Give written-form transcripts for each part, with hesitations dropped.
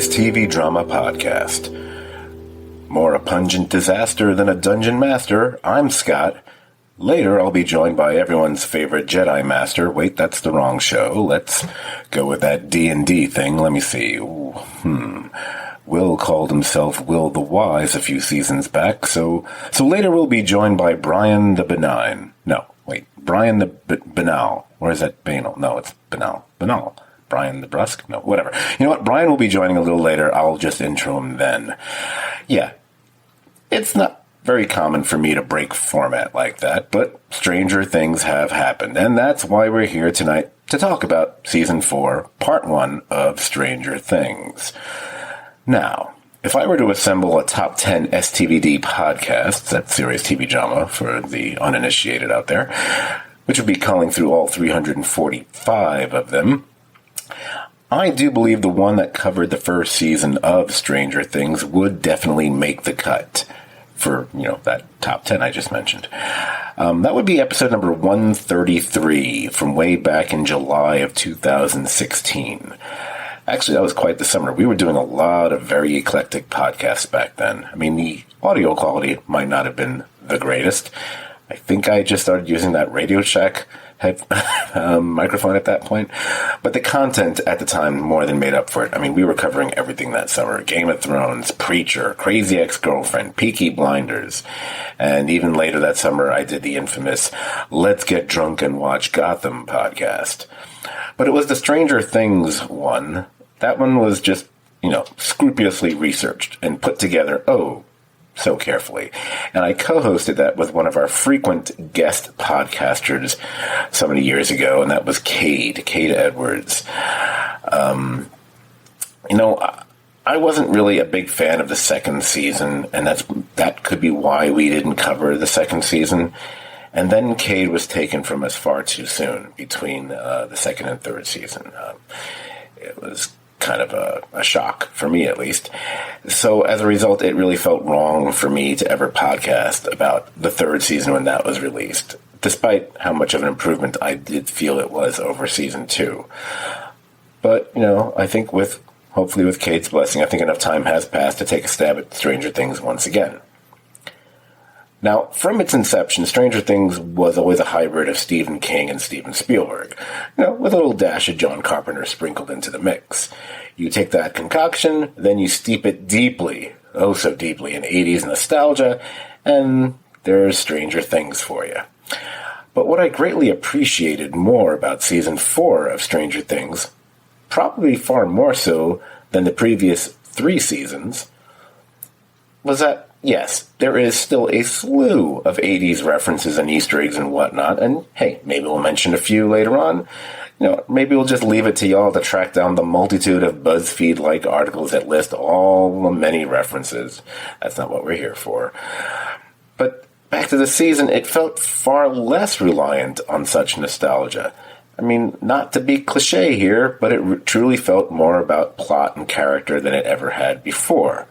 TV drama podcast. More a pungent disaster than a dungeon master, I'm Scot. Later, I'll be joined by everyone's favorite Jedi Master. Wait, that's the wrong show. Let's go with that D&D thing. Let me see. Will called himself Will the Wise a few seasons back, so later we'll be joined by Brian the Benign. No, wait, Brian the Banal. Or is that Banal? No, it's Banal. Banal. Brian the Brusque? No, whatever. You know what? Brian will be joining a little later. I'll just intro him then. Yeah. It's not very common for me to break format like that, but stranger things have happened. And that's why we're here tonight to talk about Season 4, Part 1 of Stranger Things. Now, if I were to assemble a top 10 STVD podcasts, that's serious TV drama for the uninitiated out there, which would be culling through all 345 of them, I do believe the one that covered the first season of Stranger Things would definitely make the cut for, that top 10 I just mentioned. That would be episode number 133 from way back in July of 2016. Actually, that was quite the summer. We were doing a lot of very eclectic podcasts back then. I mean, the audio quality might not have been the greatest. I think I just started using that Radio Shack microphone at that point. But the content at the time more than made up for it. I mean, we were covering everything that summer. Game of Thrones, Preacher, Crazy Ex-Girlfriend, Peaky Blinders. And even later that summer, I did the infamous Let's Get Drunk and Watch Gotham podcast. But it was the Stranger Things one. That one was just, scrupulously researched and put together, so carefully. And I co-hosted that with one of our frequent guest podcasters so many years ago, and that was Cade Edwards. I wasn't really a big fan of the second season, and that could be why we didn't cover the second season. And then Cade was taken from us far too soon between the second and third season. It was kind of a shock, for me at least. So as a result, it really felt wrong for me to ever podcast about the third season when that was released, despite how much of an improvement I did feel it was over season 2. But, I think hopefully with Kate's blessing, I think enough time has passed to take a stab at Stranger Things once again. Now, from its inception, Stranger Things was always a hybrid of Stephen King and Steven Spielberg, with a little dash of John Carpenter sprinkled into the mix. You take that concoction, then you steep it deeply, oh so deeply, in 80s nostalgia, and there's Stranger Things for you. But what I greatly appreciated more about Season 4 of Stranger Things, probably far more so than the previous 3 seasons, was that yes, there is still a slew of 80s references and Easter eggs and whatnot, and hey, maybe we'll mention a few later on. Maybe we'll just leave it to y'all to track down the multitude of BuzzFeed-like articles that list all the many references. That's not what we're here for. But back to the season, it felt far less reliant on such nostalgia. I mean, not to be cliche here, but it truly felt more about plot and character than it ever had before.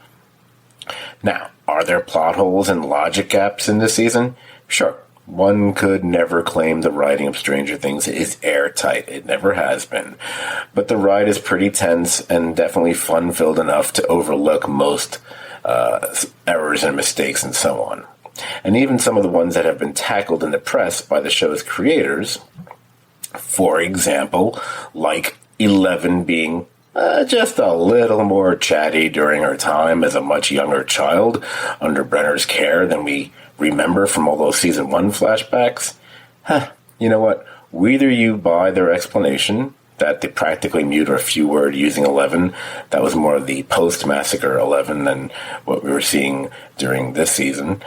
Now, are there plot holes and logic gaps in this season? Sure. One could never claim the writing of Stranger Things is airtight. It never has been. But the ride is pretty tense and definitely fun-filled enough to overlook most errors and mistakes and so on. And even some of the ones that have been tackled in the press by the show's creators, for example, like 11 being just a little more chatty during her time as a much younger child under Brenner's care than we remember from all those season 1 flashbacks. You know what? Whether you buy their explanation that they practically mute or few word using 11, that was more of the post-massacre 11 than what we were seeing during this season.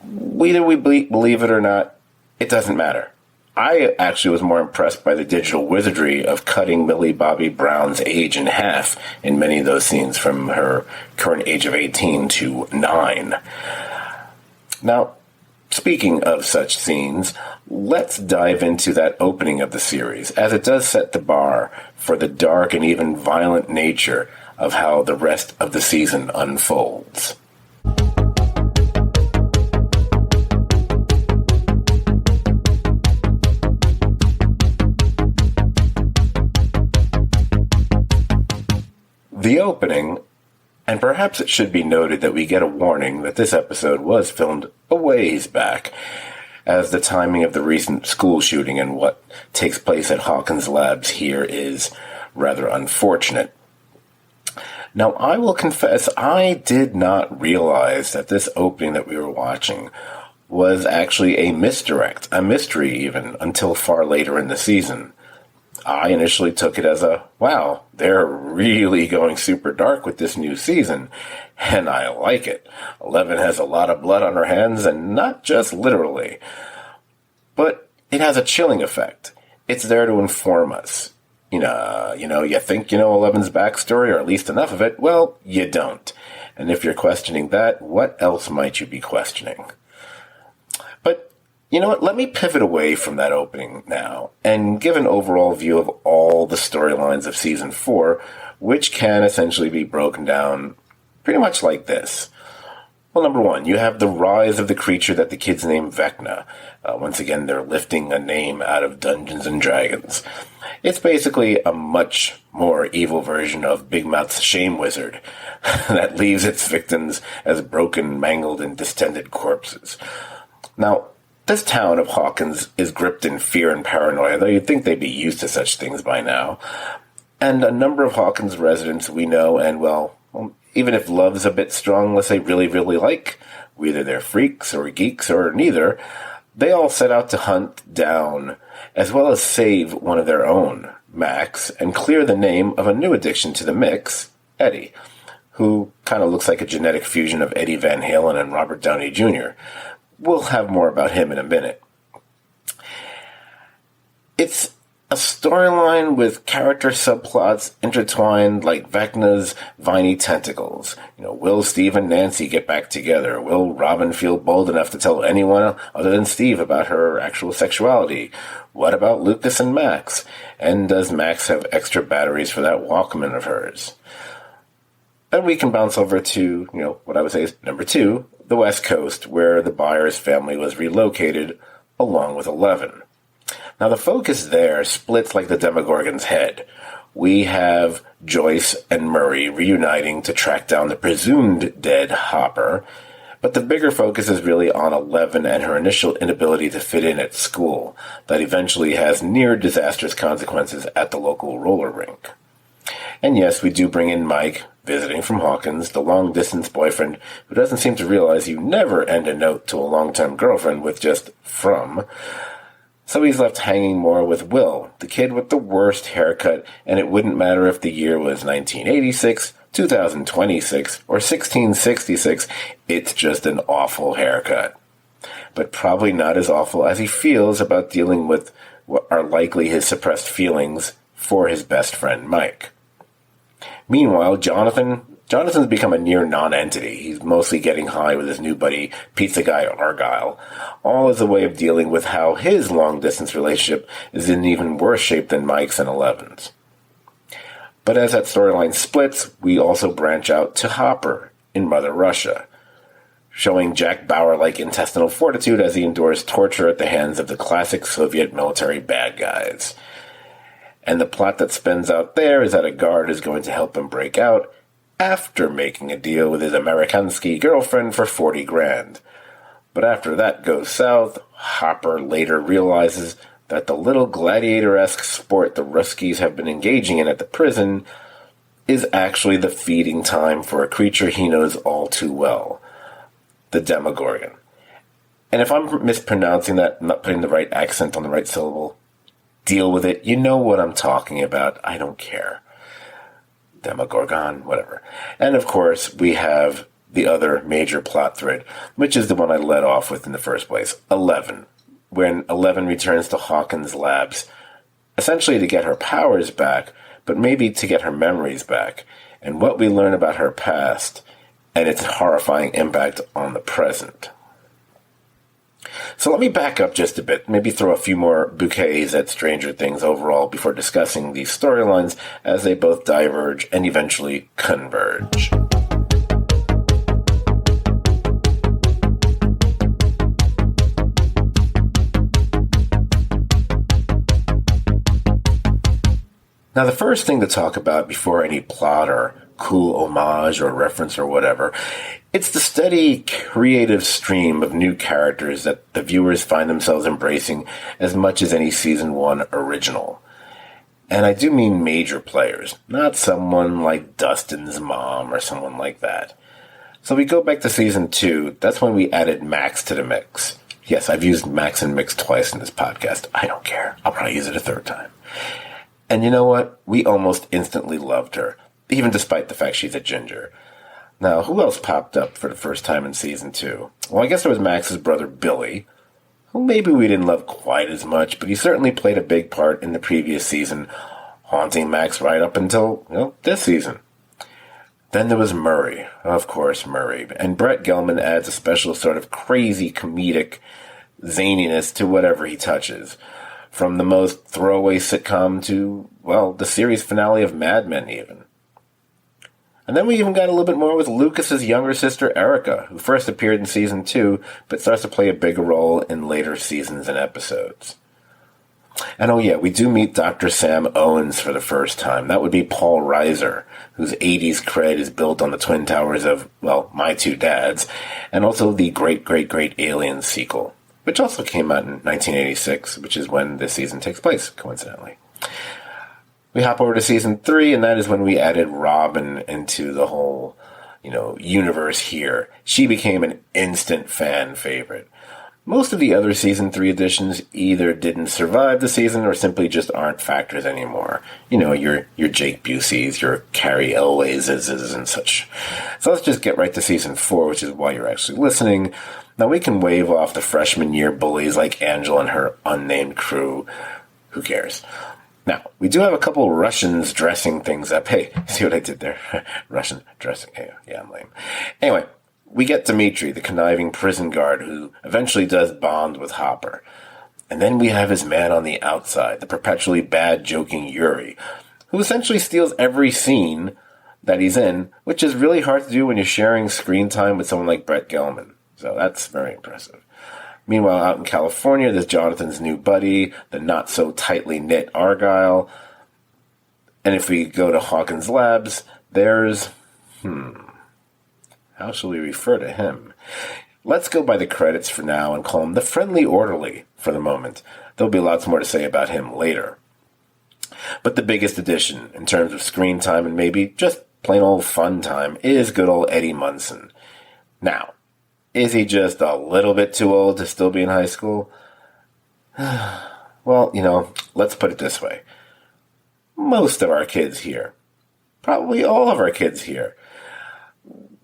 Whether we believe it or not, it doesn't matter. I actually was more impressed by the digital wizardry of cutting Millie Bobby Brown's age in half in many of those scenes from her current age of 18 to 9. Now, Speaking of such scenes, let's dive into that opening of the series, as it does set the bar for the dark and even violent nature of how the rest of the season unfolds. The opening, and perhaps it should be noted that we get a warning that this episode was filmed a ways back, as the timing of the recent school shooting and what takes place at Hawkins Labs here is rather unfortunate. Now, I will confess, I did not realize that this opening that we were watching was actually a misdirect, a mystery even, until far later in the season. I initially took it as wow, they're really going super dark with this new season, and I like it. 11 has a lot of blood on her hands, and not just literally. But it has a chilling effect. It's there to inform us. You think you know 11's backstory, or at least enough of it. Well, you don't. And if you're questioning that, what else might you be questioning? But you know what? Let me pivot away from that opening now and give an overall view of all the storylines of Season 4, which can essentially be broken down pretty much like this. Well, number one, you have the rise of the creature that the kids name Vecna. Once again, they're lifting a name out of Dungeons & Dragons. It's basically a much more evil version of Big Mouth's Shame Wizard that leaves its victims as broken, mangled, and distended corpses. Now, this town of Hawkins is gripped in fear and paranoia, though you'd think they'd be used to such things by now. And a number of Hawkins residents we know, and well, even if love's a bit strong, unless they really, really like, whether they're freaks or geeks or neither, they all set out to hunt down, as well as save one of their own, Max, and clear the name of a new addiction to the mix, Eddie, who kind of looks like a genetic fusion of Eddie Van Halen and Robert Downey Jr. We'll have more about him in a minute. It's a storyline with character subplots intertwined like Vecna's viney tentacles. Will Steve and Nancy get back together? Will Robin feel bold enough to tell anyone other than Steve about her actual sexuality? What about Lucas and Max? And does Max have extra batteries for that Walkman of hers? Then we can bounce over to, what I would say is number 2, the West Coast, where the Byers family was relocated along with 11. Now, the focus there splits like the Demogorgon's head. We have Joyce and Murray reuniting to track down the presumed dead Hopper, but the bigger focus is really on 11 and her initial inability to fit in at school that eventually has near disastrous consequences at the local roller rink. And yes, we do bring in Mike, visiting from Hawkins, the long-distance boyfriend who doesn't seem to realize you never end a note to a long-term girlfriend with just "from." So he's left hanging more with Will, the kid with the worst haircut, and it wouldn't matter if the year was 1986, 2026, or 1666, it's just an awful haircut. But probably not as awful as he feels about dealing with what are likely his suppressed feelings for his best friend Mike. Meanwhile, Jonathan's become a near non-entity. He's mostly getting high with his new buddy, pizza guy Argyle, all as a way of dealing with how his long-distance relationship is in even worse shape than Mike's and Eleven's. But as that storyline splits, we also branch out to Hopper in Mother Russia, showing Jack Bauer-like intestinal fortitude as he endures torture at the hands of the classic Soviet military bad guys. And the plot that spins out there is that a guard is going to help him break out after making a deal with his Amerikansky girlfriend for 40 grand. But after that goes south, Hopper later realizes that the little gladiator-esque sport the Ruskies have been engaging in at the prison is actually the feeding time for a creature he knows all too well, the Demogorgon. And if I'm mispronouncing that, not putting the right accent on the right syllable, deal with it. You know what I'm talking about. I don't care. Demogorgon, whatever. And of course, we have the other major plot thread, which is the one I led off with in the first place, 11. When 11 returns to Hawkins Labs, essentially to get her powers back, but maybe to get her memories back, and what we learn about her past and its horrifying impact on the present. So let me back up just a bit, maybe throw a few more bouquets at Stranger Things overall before discussing these storylines as they both diverge and eventually converge. Now, the first thing to talk about before any plot or cool homage or reference or whatever, it's the steady creative stream of new characters that the viewers find themselves embracing as much as any season 1 original. And I do mean major players, not someone like Dustin's mom or someone like that. So we go back to season 2, that's when we added Max to the mix. Yes, I've used Max and Mix twice in this podcast. I don't care. I'll probably use it a third time. And you know what? We almost instantly loved her, even despite the fact she's a ginger. Now, who else popped up for the first time in season 2? Well, I guess there was Max's brother, Billy, who maybe we didn't love quite as much, but he certainly played a big part in the previous season, haunting Max right up until, this season. Then there was Murray, of course, Murray. And Brett Gelman adds a special sort of crazy comedic zaniness to whatever he touches. From the most throwaway sitcom to, the series finale of Mad Men even. And then we even got a little bit more with Lucas's younger sister, Erica, who first appeared in season 2, but starts to play a bigger role in later seasons and episodes. And we do meet Dr. Sam Owens for the first time. That would be Paul Reiser, whose 80s cred is built on the twin towers of, My Two Dads, and also the Great, Great, Great Aliens sequel, which also came out in 1986, which is when this season takes place, coincidentally. We hop over to season 3, and that is when we added Robin into the whole, universe here. She became an instant fan favorite. Most of the other season 3 editions either didn't survive the season or simply just aren't factors anymore. Your Jake Buseys, your Carrie Elwayses and such. So let's just get right to season 4, which is why you're actually listening. Now we can wave off the freshman year bullies like Angela and her unnamed crew. Who cares? Now, we do have a couple Russians dressing things up. Hey, see what I did there? Russian dressing. Yeah, I'm lame. Anyway, we get Dmitri, the conniving prison guard who eventually does bond with Hopper. And then we have his man on the outside, the perpetually bad-joking Yuri, who essentially steals every scene that he's in, which is really hard to do when you're sharing screen time with someone like Brett Gelman. So that's very impressive. Meanwhile, out in California, there's Jonathan's new buddy, the not-so-tightly knit Argyle. And if we go to Hawkins Labs, there's... how shall we refer to him? Let's go by the credits for now and call him the friendly orderly for the moment. There'll be lots more to say about him later. But the biggest addition, in terms of screen time and maybe just plain old fun time, is good old Eddie Munson. Now, is he just a little bit too old to still be in high school? Well, let's put it this way. Most of our kids here, probably all of our kids here,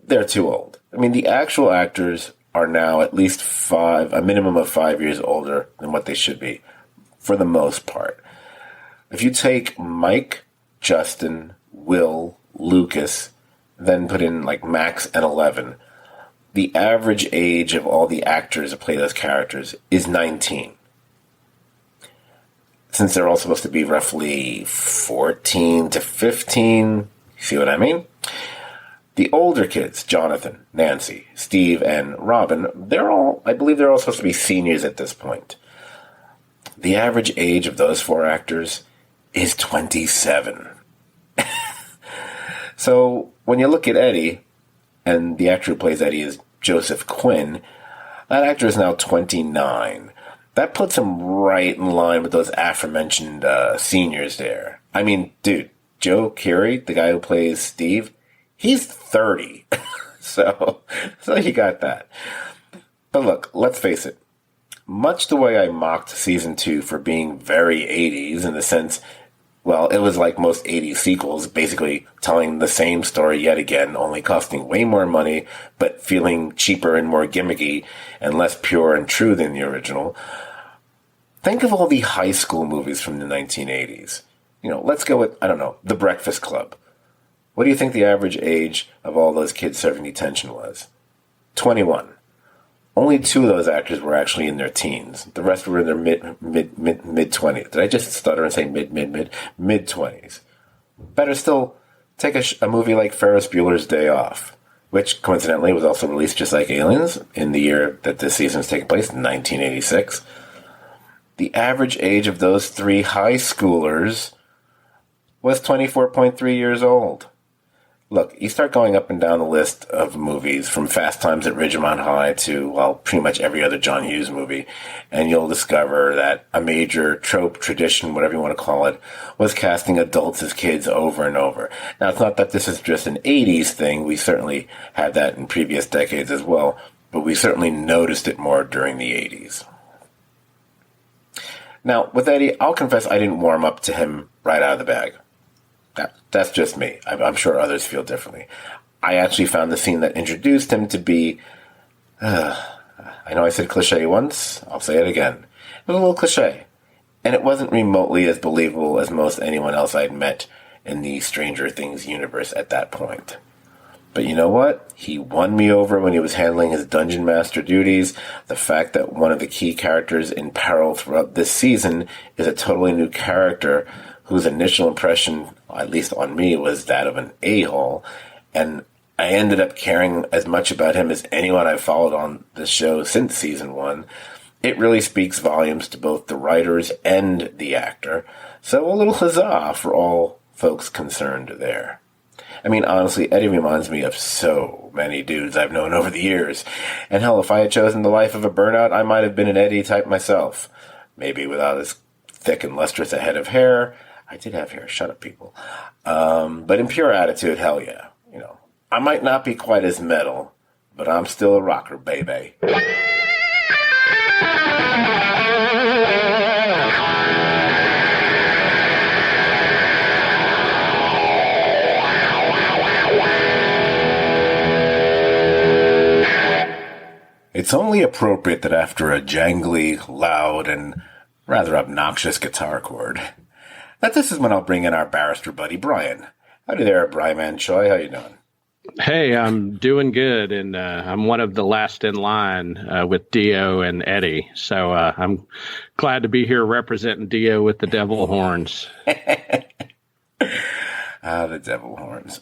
they're too old. I mean, the actual actors are now at least a minimum of 5 years older than what they should be, for the most part. If you take Mike, Justin, Will, Lucas, then put in like Max and 11, the average age of all the actors that play those characters is 19. Since they're all supposed to be roughly 14 to 15, see what I mean? The older kids, Jonathan, Nancy, Steve, and Robin, I believe they're all supposed to be seniors at this point. The average age of those 4 actors is 27. So when you look at Eddie, and the actor who plays Eddie is Joseph Quinn, that actor is now 29. That puts him right in line with those aforementioned seniors there. I mean, dude, Joe Keery, the guy who plays Steve, he's 30. so you got that. But look, let's face it. Much the way I mocked season 2 for being very 80s in the sense, it was like most 80s sequels, basically telling the same story yet again, only costing way more money, but feeling cheaper and more gimmicky and less pure and true than the original. Think of all the high school movies from the 1980s. Let's go with, The Breakfast Club. What do you think the average age of all those kids serving detention was? 21. only 2 of those actors were actually in their teens. The rest were in their mid 20s. Did I just stutter and say mid 20s? Better still, take a movie like Ferris Bueller's Day Off, which coincidentally was also released just like Aliens in the year that this season is taking place, 1986. The average age of those 3 high schoolers was 24.3 years old. Look, you start going up and down the list of movies from Fast Times at Ridgemont High to, well, pretty much every other John Hughes movie, and you'll discover that a major trope, tradition, whatever you want to call it, was casting adults as kids over and over. Now, it's not that this is just an 80s thing. We certainly had that in previous decades as well, but we certainly noticed it more during the 80s. Now, with Eddie, I'll confess I didn't warm up to him right out of the bag. That's just me. I'm sure others feel differently. I actually found the scene that introduced him to be, I know I said cliche once, I'll say it again. It was a little cliche. And it wasn't remotely as believable as most anyone else I'd met in the Stranger Things universe at that point. But you know what? He won me over when he was handling his Dungeon Master duties. The fact that one of the key characters in peril throughout this season is a totally new character whose initial impression, at least on me, was that of an a-hole. And I ended up caring as much about him as anyone I've followed on the show since season 1. It really speaks volumes to both the writers and the actor. So a little huzzah for all folks concerned there. I mean, honestly, Eddie reminds me of so many dudes I've known over the years. And hell, if I had chosen the life of a burnout, I might have been an Eddie type myself. Maybe without as thick and lustrous a head of hair. I did have hair. Shut up, people. But in pure attitude, hell yeah. You know, I might not be quite as metal, but I'm still a rocker, baby. It's only appropriate that after a jangly, loud, and rather obnoxious guitar chord, that this is when I'll bring in our barrister buddy, Brian. Howdy there, Brian Man Choi. How you doing? Hey, I'm doing good, and I'm one of the last in line with Dio and Eddie. So I'm glad to be here representing Dio with the devil horns. The devil horns.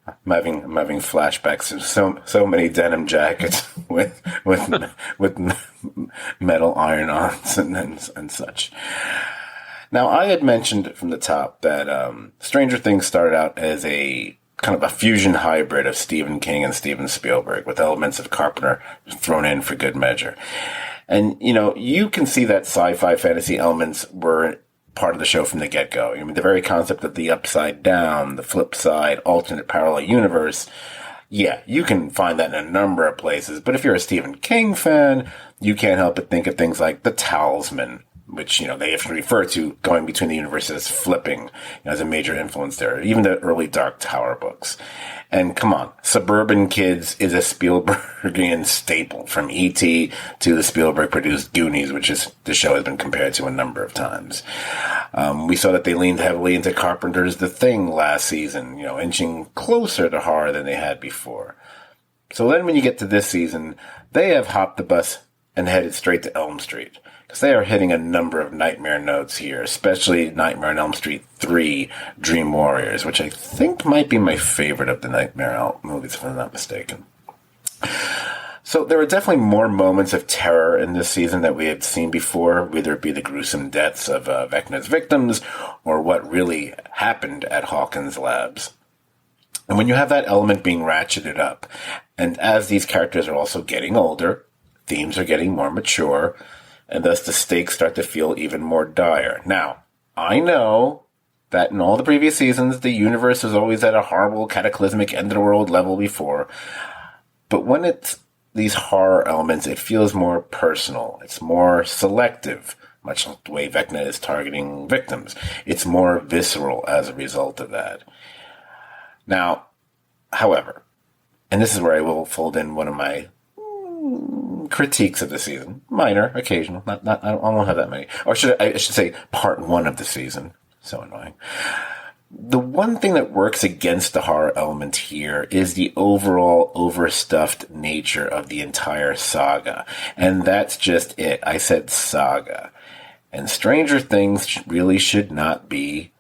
I'm having flashbacks of so many denim jackets with metal iron-ons and such. Now, I had mentioned from the top that Stranger Things started out as a kind of a fusion hybrid of Stephen King and Steven Spielberg, with elements of Carpenter thrown in for good measure. And, you know, you can see that sci-fi fantasy elements were part of the show from the get-go. I mean, the very concept of the upside down, the flip side, alternate parallel universe, yeah, you can find that in a number of places. But if you're a Stephen King fan, you can't help but think of things like The Talisman, which, you know, they often refer to going between the universes as flipping, you know, as a major influence there. Even the early Dark Tower books. And come on, Suburban Kids is a Spielbergian staple, from E.T. to the Spielberg-produced Goonies, which is the show has been compared to a number of times. We saw that they leaned heavily into Carpenter's The Thing last season, you know, inching closer to horror than they had before. So then when you get to this season, they have hopped the bus and headed straight to Elm Street. Because they are hitting a number of nightmare notes here, especially Nightmare on Elm Street 3, Dream Warriors, which I think might be my favorite of the Nightmare movies, if I'm not mistaken. So there are definitely more moments of terror in this season that we had seen before, whether it be the gruesome deaths of Vecna's victims or what really happened at Hawkins Labs. And when you have that element being ratcheted up, and as these characters are also getting older, themes are getting more mature, and thus the stakes start to feel even more dire. Now, I know that in all the previous seasons, the universe was always at a horrible, cataclysmic, end-of-the-world level before. But when it's these horror elements, it feels more personal. It's more selective, much like the way Vecna is targeting victims. It's more visceral as a result of that. Now, however, and this is where I will fold in one of my critiques of the season, minor, occasional, I won't have that many. Or I should say part 1 of the season. So annoying. The one thing that works against the horror element here is the overall overstuffed nature of the entire saga. And that's just it. I said saga. And Stranger Things really should not be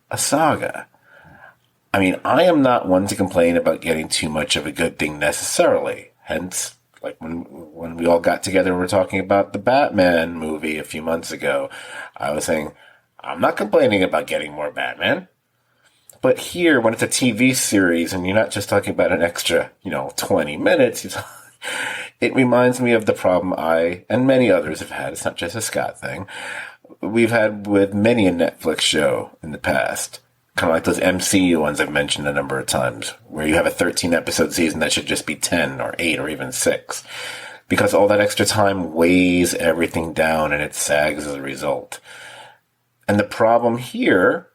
a saga. I mean, I am not one to complain about getting too much of a good thing necessarily. Hence, like when we all got together and were talking about the Batman movie a few months ago, I was saying, I'm not complaining about getting more Batman. But here, when it's a TV series and you're not just talking about an extra, 20 minutes, it reminds me of the problem I and many others have had. It's not just a Scott thing. We've had with many a Netflix show in the past. Kind of like those MCU ones I've mentioned a number of times, where you have a 13-episode season that should just be 10 or 8 or even 6. Because all that extra time weighs everything down and it sags as a result. And the problem here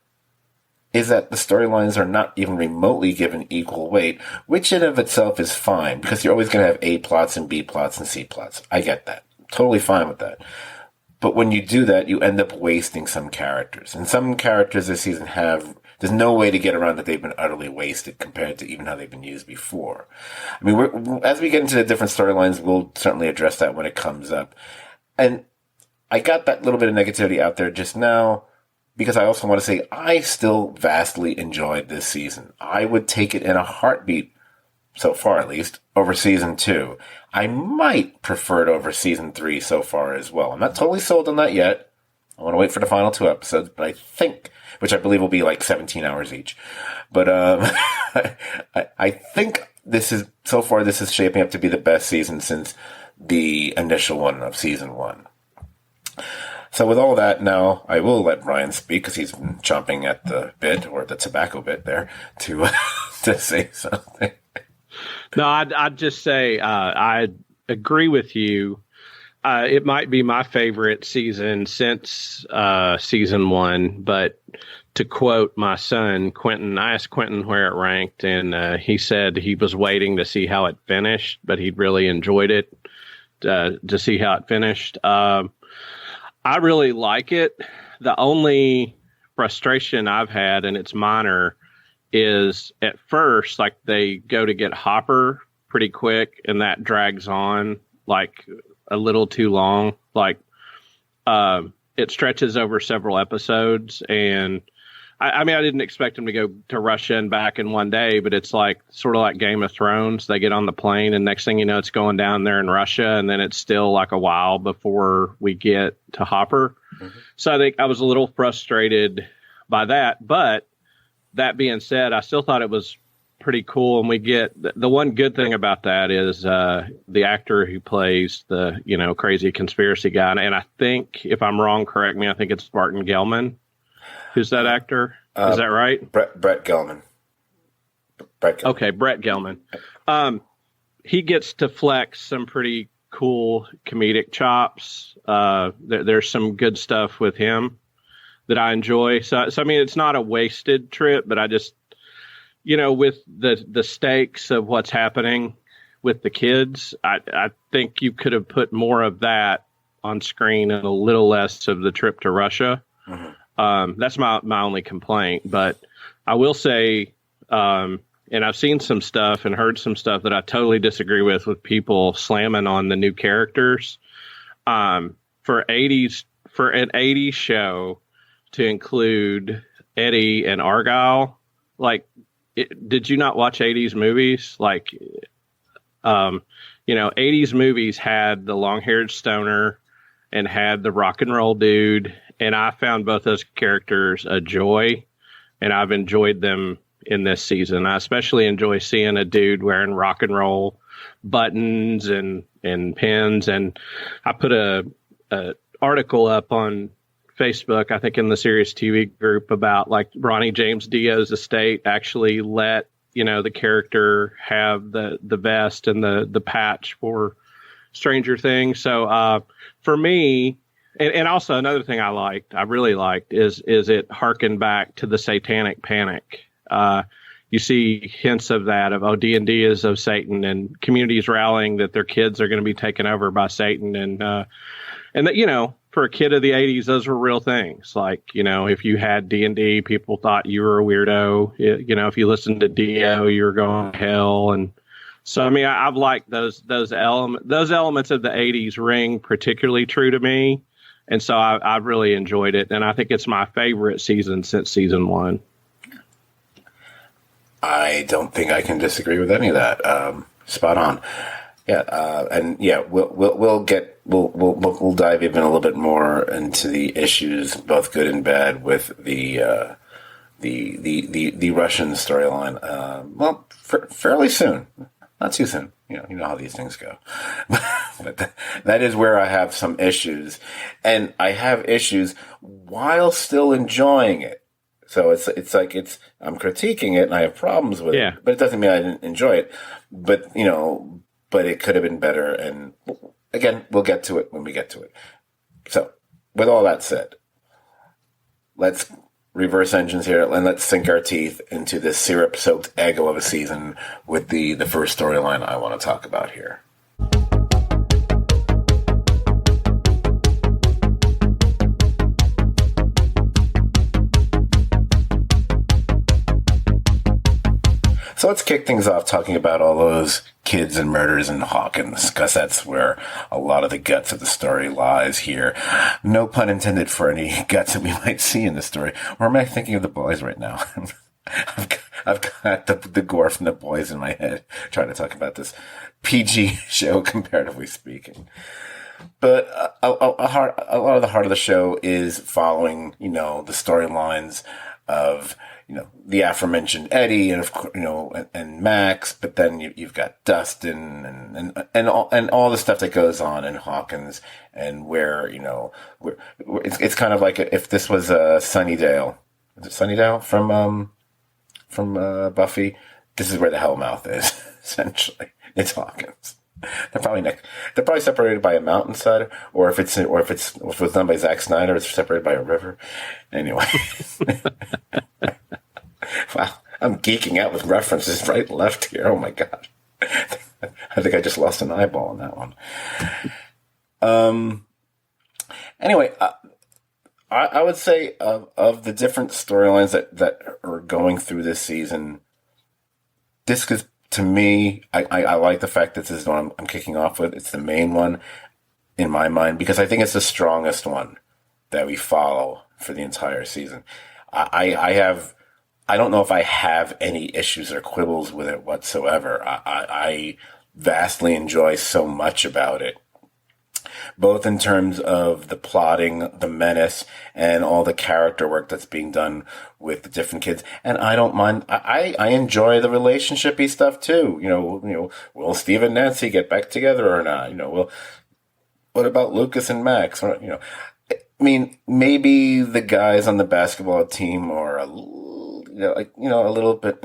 is that the storylines are not even remotely given equal weight, which in of itself is fine, because you're always going to have A plots and B plots and C plots. I get that. Totally fine with that. But when you do that, you end up wasting some characters. And some characters this season there's no way to get around that they've been utterly wasted compared to even how they've been used before. I mean, as we get into the different storylines, we'll certainly address that when it comes up. And I got that little bit of negativity out there just now, because I also want to say I still vastly enjoyed this season. I would take it in a heartbeat, so far at least, over season 2. I might prefer it over season 3 so far as well. I'm not totally sold on that yet. I want to wait for the final 2 episodes, but I think, which I believe will be like 17 hours each. But I think this is shaping up to be the best season since the initial one of season 1. So with all that, now I will let Brian speak, because he's been chomping at the bit, or the tobacco bit there, to say something. No, I'd just say I agree with you. It might be my favorite season since season 1, but to quote my son, Quentin, I asked Quentin where it ranked, and he said he was waiting to see how it finished, but he'd really enjoyed it to see how it finished. I really like it. The only frustration I've had, and it's minor, is at first, like, they go to get Hopper pretty quick, and that drags on like a little too long. Like, it stretches over several episodes, and I mean, I didn't expect them to go to Russia and back in one day, but it's like sort of like Game of Thrones. They get on the plane, and next thing you know, it's going down there in Russia, and then it's still like a while before we get to Hopper. Mm-hmm. So I think I was a little frustrated by that. But that being said, I still thought it was pretty cool. And we get the one good thing about that is the actor who plays the, crazy conspiracy guy. And I think, if I'm wrong, correct me, I think it's Barton Gellman. Who's that actor? Is that right? Brett Gelman. Okay, Brett Gelman. He gets to flex some pretty cool comedic chops. There's some good stuff with him that I enjoy. So I mean, it's not a wasted trip, but I just, with the stakes of what's happening with the kids, I think you could have put more of that on screen and a little less of the trip to Russia. Mm-hmm. That's my only complaint, but I will say, and I've seen some stuff and heard some stuff that I totally disagree with people slamming on the new characters. For an 80s show to include Eddie and Argyle, like, did you not watch 80s movies? Like, 80s movies had the long-haired stoner and had the rock and roll dude. And I found both those characters a joy, and I've enjoyed them in this season. I especially enjoy seeing a dude wearing rock and roll buttons and pins. And I put a article up on Facebook, I think in the Serious TV group, about like Ronnie James Dio's estate actually let, the character have the vest and the patch for Stranger Things. So for me, and also another thing I really liked, is it harkened back to the Satanic Panic. You see hints of that, of D&D is of Satan, and communities rallying that their kids are going to be taken over by Satan, and that, for a kid of the 80s, those were real things. Like, if you had D&D, people thought you were a weirdo. If you listened to Dio, you were going to hell. And so, I mean, I've liked those elements of the 80s ring particularly true to me. And so I've really enjoyed it. And I think it's my favorite season since season 1. I don't think I can disagree with any of that. Spot on. Yeah, and yeah, we'll dive even a little bit more into the issues, both good and bad, with the Russian storyline. Fairly soon, not too soon. You know how these things go. But that is where I have some issues, and I have issues while still enjoying it. So it's like I'm critiquing it and I have problems with it, but it doesn't mean I didn't enjoy it. But but it could have been better. And again, we'll get to it when we get to it. So with all that said, let's reverse engines here and let's sink our teeth into this syrup-soaked egg of a season with the first storyline I want to talk about here. So let's kick things off talking about all those kids and murders in Hawkins, because that's where a lot of the guts of the story lies here. No pun intended for any guts that we might see in the story. Or am I thinking of The Boys right now? I've got the gore from The Boys in my head, trying to talk about this PG show, comparatively speaking. But a lot of the heart of the show is following, the storylines of the aforementioned Eddie and and Max, but then you've got Dustin and all the stuff that goes on in Hawkins, and where it's kind of like if this was Sunnydale. Is it Sunnydale from Buffy? This is where the Hellmouth is, essentially. It's Hawkins. They're probably separated by a mountainside, or if it was done by Zack Snyder, it's separated by a river. Anyway. Wow, I'm geeking out with references right and left here. Oh my God. I think I just lost an eyeball on that one. Anyway, I would say of the different storylines that are going through this season, this is, to me, I like the fact that this is the one I'm kicking off with. It's the main one in my mind, because I think it's the strongest one that we follow for the entire season. I don't know if I have any issues or quibbles with it whatsoever. I vastly enjoy so much about it, both in terms of the plotting, the menace, and all the character work that's being done with the different kids. And I don't mind. I enjoy the relationshipy stuff too. Will Steve and Nancy get back together or not? What about Lucas and Max? I mean, maybe the guys on the basketball team are a little bit,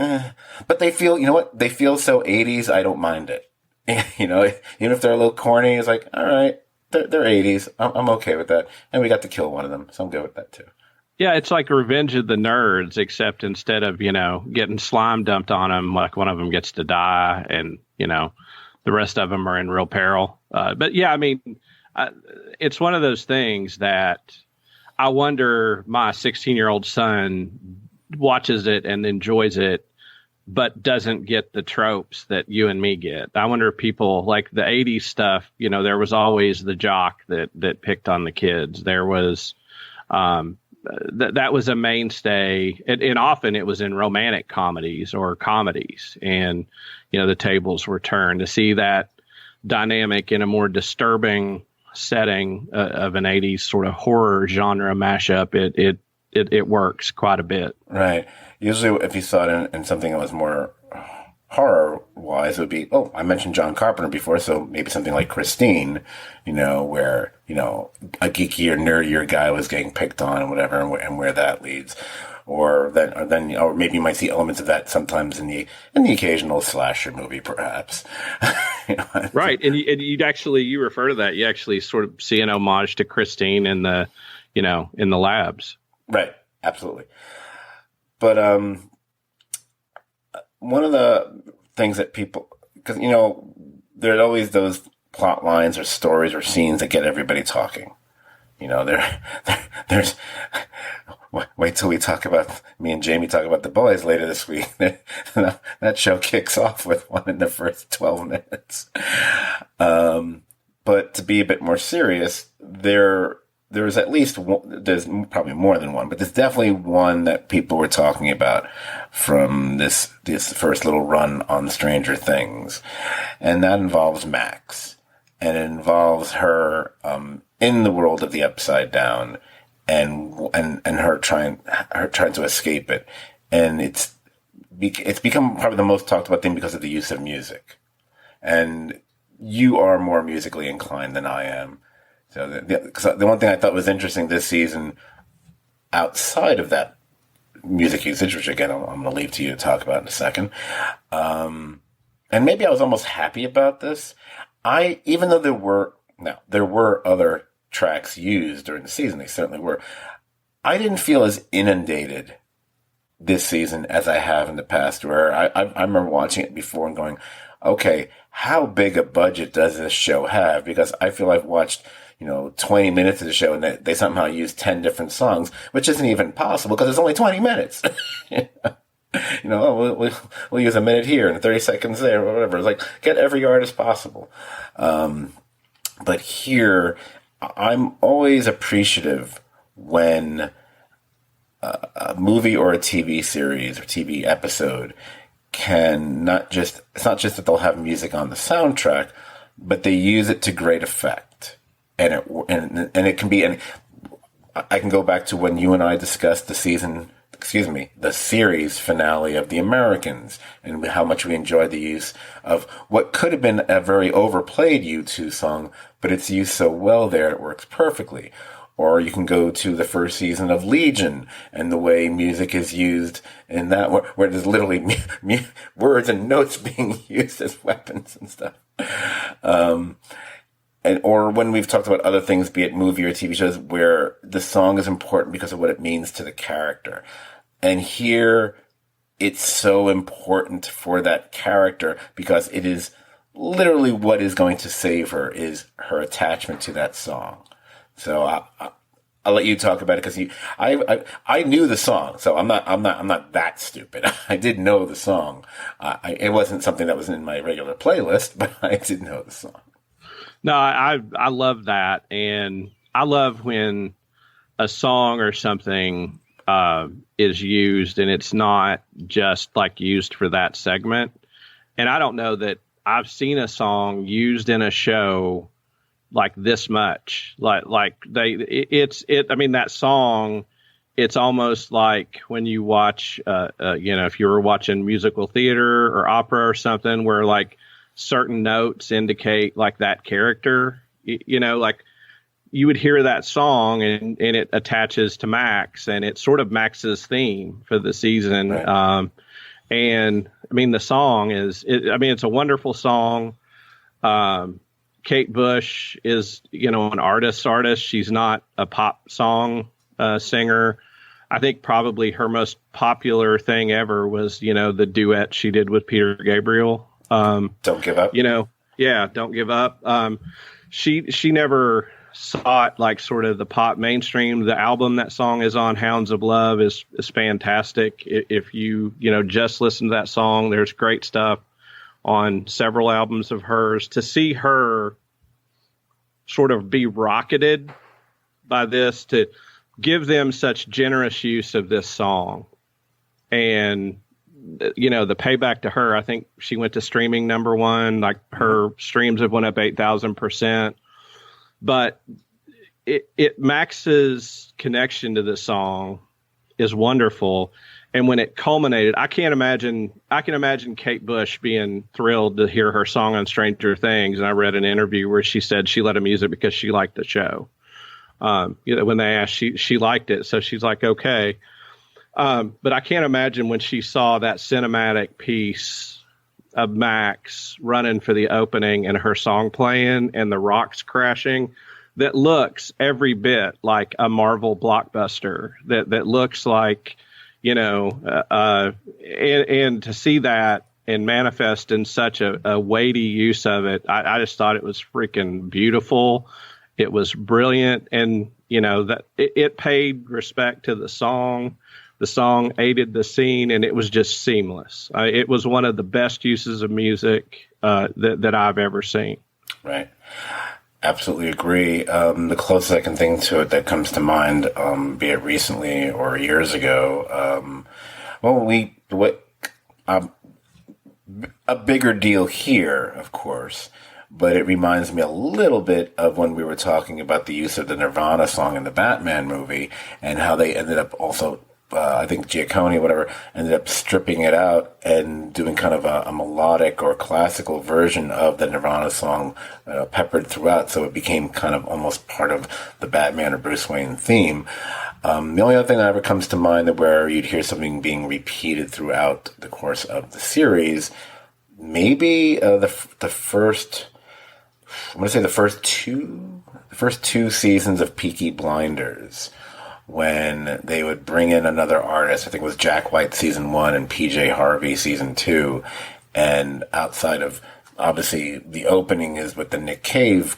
but they feel, they feel so 80s. I don't mind it. Even if they're a little corny, it's like, all right, they're 80s. I'm okay with that. And we got to kill one of them, so I'm good with that too. Yeah, it's like Revenge of the Nerds, except instead of, getting slime dumped on them, like one of them gets to die and, the rest of them are in real peril. But yeah, I mean, it's one of those things that I wonder my 16-year-old son watches it and enjoys it, but doesn't get the tropes that you and me get. I wonder if people like the 80s stuff, there was always the jock that picked on the kids. There was, that was a mainstay. And often it was in romantic comedies or comedies, and, the tables were turned. To see that dynamic in a more disturbing setting of an 80s sort of horror genre mashup, it works quite a bit. Right. Usually if you saw it in something that was more horror-wise, it would be, I mentioned John Carpenter before, so maybe something like Christine, where, a geeky or nerdier guy was getting picked on and whatever, and where that leads. Or maybe you might see elements of that sometimes in the occasional slasher movie, perhaps. Right. And you refer to that, you actually sort of see an homage to Christine in the labs. Right. Absolutely. But one of the things that people, because, there's always those plot lines or stories or scenes that get everybody talking. there's wait till me and Jamie talk about The Boys later this week. That show kicks off with one in the first 12 minutes. But to be a bit more serious, there's at least one, there's probably more than one, but there's definitely one that people were talking about from this first little run on Stranger Things. And that involves Max. And it involves her, in the world of the Upside Down and her trying to escape it. And it's become probably the most talked about thing because of the use of music. And you are more musically inclined than I am. So the one thing I thought was interesting this season, outside of that music usage, which again I'm going to leave to you to talk about in a second, and maybe I was almost happy about this. Even though there were other tracks used during the season, they certainly were. I didn't feel as inundated this season as I have in the past, where I remember watching it before and going, okay, how big a budget does this show have? Because I feel I've watched, 20 minutes of the show and they somehow use 10 different songs, which isn't even possible because it's only 20 minutes. We'll use a minute here and 30 seconds there, or whatever. It's like, get every artist possible. But here, I'm always appreciative when a movie or a TV series or TV episode it's not just that they'll have music on the soundtrack, but they use it to great effect. And it can be, and I can go back to when you and I discussed the series finale of The Americans and how much we enjoyed the use of what could have been a very overplayed U2 song, but it's used so well there, it works perfectly. Or you can go to the first season of Legion and the way music is used in that, where there's literally words and notes being used as weapons and stuff. Or when we've talked about other things, be it movie or TV shows, where the song is important because of what it means to the character. And here, it's so important for that character because it is literally what is going to save her is her attachment to that song. So I'll let you talk about it because I knew the song, so I'm not that stupid. I did know the song. It wasn't something that was in my regular playlist, but I did know the song. No, I love that, and I love when a song or something is used and it's not just like used for that segment. And I don't know that I've seen a song used in a show like this much. I mean, that song, it's almost like when you watch, if you were watching musical theater or opera or something where like certain notes indicate like that character, like you would hear that song and it attaches to Max and it's sort of Max's theme for the season. Right. And I mean, the song it's a wonderful song. Kate Bush is, an artist. She's not a pop song singer. I think probably her most popular thing ever was, the duet she did with Peter Gabriel. Don't Give Up. Don't Give Up. She never sought like sort of the pop mainstream. The album that song is on, Hounds of Love, is fantastic. If you, just listen to that song, there's great stuff on several albums of hers. To see her sort of be rocketed by this, to give them such generous use of this song, and the payback to her, I think she went to streaming number one, like her streams have went up 8,000%, but Max's connection to this song is wonderful. And when it culminated, I can imagine Kate Bush being thrilled to hear her song on Stranger Things. And I read an interview where she said she let him use it because she liked the show. When they asked, she liked it. So she's like, okay. But I can't imagine when she saw that cinematic piece of Max running for the opening and her song playing and the rocks crashing, that looks every bit like a Marvel blockbuster, that looks like, and to see that and manifest in such a weighty use of it, I just thought it was freaking beautiful. It was brilliant. And that it paid respect to the song. The song aided the scene, and it was just seamless. It was one of the best uses of music that I've ever seen. Right. Absolutely agree. The closest I can think to it that comes to mind, be it recently or years ago, a bigger deal here, of course, but it reminds me a little bit of when we were talking about the use of the Nirvana song in the Batman movie and how they ended up also, I think Giacone, whatever, ended up stripping it out and doing kind of a melodic or classical version of the Nirvana song peppered throughout, so it became kind of almost part of the Batman or Bruce Wayne theme. The only other thing that ever comes to mind where you'd hear something being repeated throughout the course of the series, maybe the first, I'm going to say the first two seasons of Peaky Blinders, when they would bring in another artist. I think it was Jack White season 1 and PJ Harvey season 2. And outside of, obviously, the opening is with the Nick Cave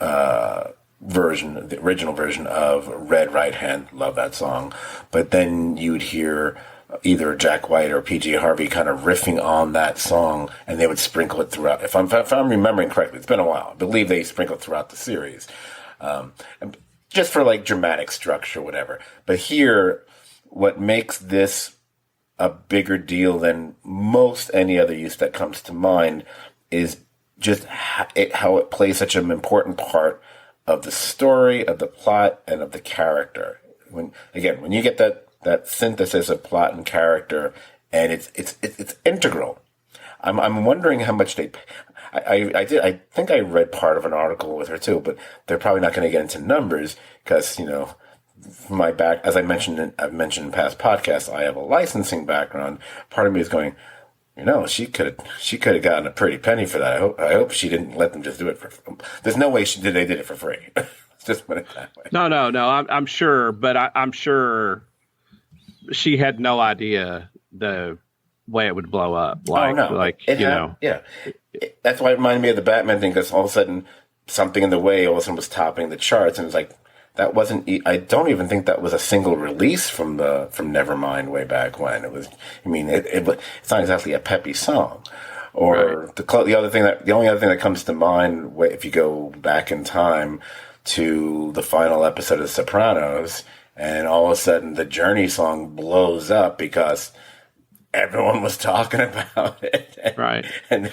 version, the original version of Red Right Hand. Love that song. But then you'd hear either Jack White or PJ Harvey kind of riffing on that song, and they would sprinkle it throughout. If I'm remembering correctly, it's been a while. I believe they sprinkled throughout the series. Just for like dramatic structure, whatever. But here, what makes this a bigger deal than most any other use that comes to mind is just how it plays such an important part of the story, of the plot, and of the character. When you get that synthesis of plot and character, and it's integral. I'm wondering how much I think I read part of an article with her too, but they're probably not going to get into numbers because, my back, as I've mentioned in past podcasts, I have a licensing background. Part of me is going, she could have gotten a pretty penny for that. I hope she didn't let them just do it for. There's no way they did it for free. Just put it that way. No. I'm sure, but I'm sure she had no idea the way it would blow up. Yeah. That's why it reminded me of the Batman thing, because all of a sudden something in the way all of a sudden was topping the charts, and it's like that wasn't. I don't even think that was a single release from Nevermind way back when. It was. I mean, it's not exactly a peppy song. Or right. The only other thing that comes to mind if you go back in time to the final episode of The Sopranos, and all of a sudden the Journey song blows up because everyone was talking about it. Right. And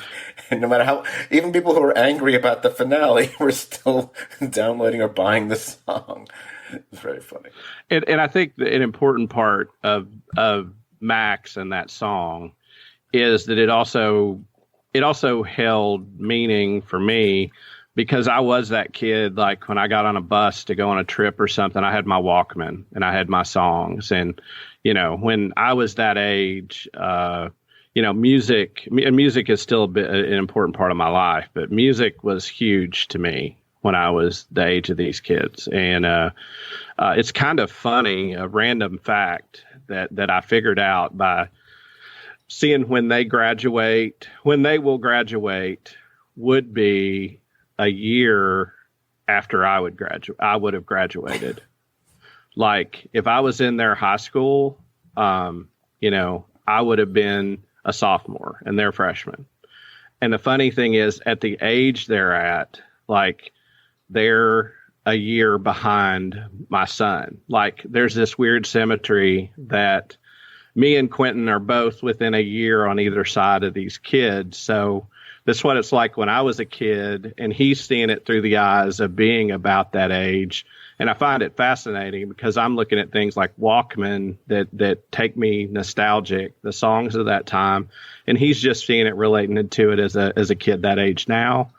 no matter how, even people who were angry about the finale were still downloading or buying the song. It's very funny. And I think an important part of Max and that song is that it also held meaning for me, because I was that kid, like when I got on a bus to go on a trip or something, I had my Walkman and I had my songs. And, when I was that age, music is still an important part of my life, but music was huge to me when I was the age of these kids. And it's kind of funny, a random fact that I figured out by seeing when they will graduate would be a year after I would have graduated. Like if I was in their high school, I would have been a sophomore and they're freshmen. And the funny thing is, at the age they're at, like they're a year behind my son. Like there's this weird symmetry that me and Quentin are both within a year on either side of these kids. So that's what it's like when I was a kid, and he's seeing it through the eyes of being about that age. And I find it fascinating because I'm looking at things like Walkman that take me nostalgic, the songs of that time, and he's just seeing it, relating to it as a kid that age now.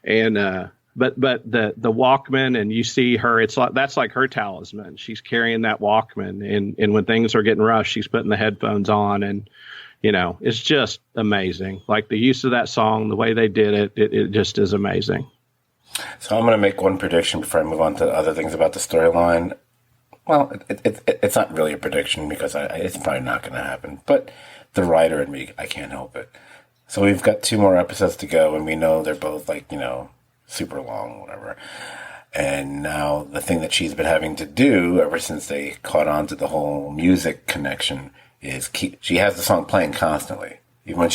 And but the Walkman, and you see her, that's like her talisman. She's carrying that Walkman, and when things are getting rough, she's putting the headphones on, and it's just amazing. Like the use of that song, the way they did it just is amazing. So I'm going to make one prediction before I move on to other things about the storyline. Well, it's not really a prediction because it's probably not going to happen. But the writer in me, I can't help it. So we've got 2 more episodes to go, and we know they're both super long, whatever. And now the thing that she's been having to do ever since they caught on to the whole music connection is she has the song playing constantly. Even when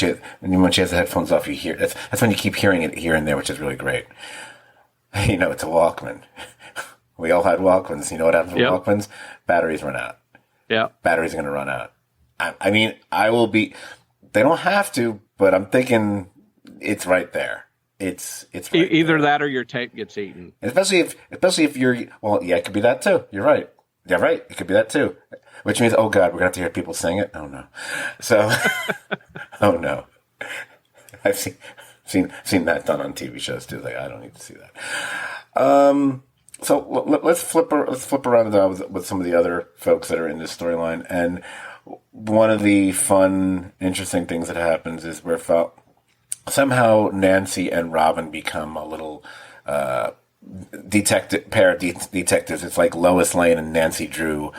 she has the headphones off, you hear that's when you keep hearing it here and there, which is really great. It's a Walkman. We all had Walkmans. You know what happens with Walkmans? Batteries run out. Yeah. Batteries are going to run out. I mean, they don't have to, but I'm thinking it's right there. It's right either there. That or your tape gets eaten. Especially if you're, well, yeah, it could be that too. You're right. Yeah, right. It could be that too. Which means, oh God, we're going to have to hear people sing it. Oh no. So, oh no. I've seen that done on TV shows too. Like, I don't need to see that. So let's flip around with some of the other folks that are in this storyline. And one of the fun, interesting things that happens is where somehow Nancy and Robin become a little pair of detectives. It's like Lois Lane and Nancy Drew,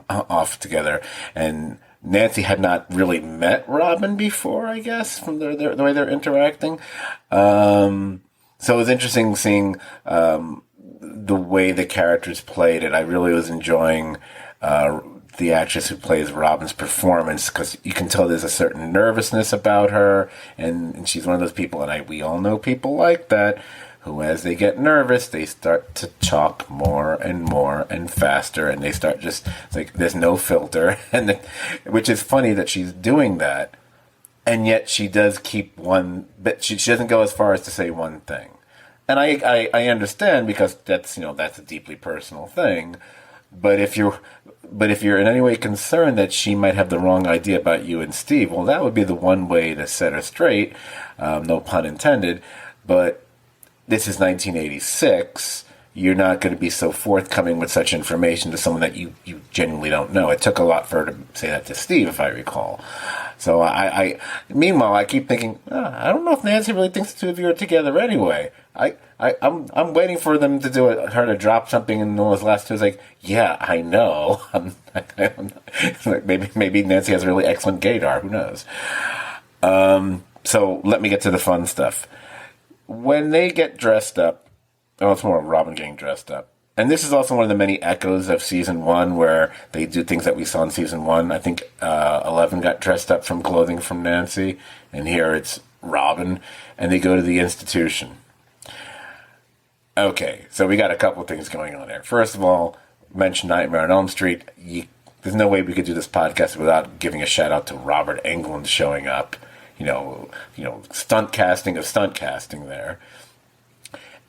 off together. And Nancy had not really met Robin before, I guess, from the way they're interacting. So it was interesting seeing the way the characters played it. I really was enjoying the actress who plays Robin's performance, because you can tell there's a certain nervousness about her, and she's one of those people, and we all know people like that, who as they get nervous, they start to talk more and more and faster, and they start it's like there's no filter, which is funny that she's doing that, and yet she does keep one, but she doesn't go as far as to say one thing. And I understand, because that's a deeply personal thing. But if you're in any way concerned that she might have the wrong idea about you and Steve, well, that would be the one way to set her straight. No pun intended. But this is 1986. You're not going to be so forthcoming with such information to someone that you genuinely don't know. It took a lot for her to say that to Steve, if I recall. So meanwhile, I keep thinking, I don't know if Nancy really thinks the two of you are together anyway. I'm waiting for them to do it, her to drop something in those last two. It's like, yeah, I know. Maybe Nancy has a really excellent gaydar. Who knows? So let me get to the fun stuff. When they get dressed up, it's more Robin getting dressed up. And this is also one of the many echoes of season 1, where they do things that we saw in season 1. I think 11 got dressed up from clothing from Nancy, and here it's Robin, and they go to the institution. Okay, so we got a couple of things going on there. First of all, mention Nightmare on Elm Street. There's no way we could do this podcast without giving a shout out to Robert Englund showing up. Stunt casting of stunt casting there.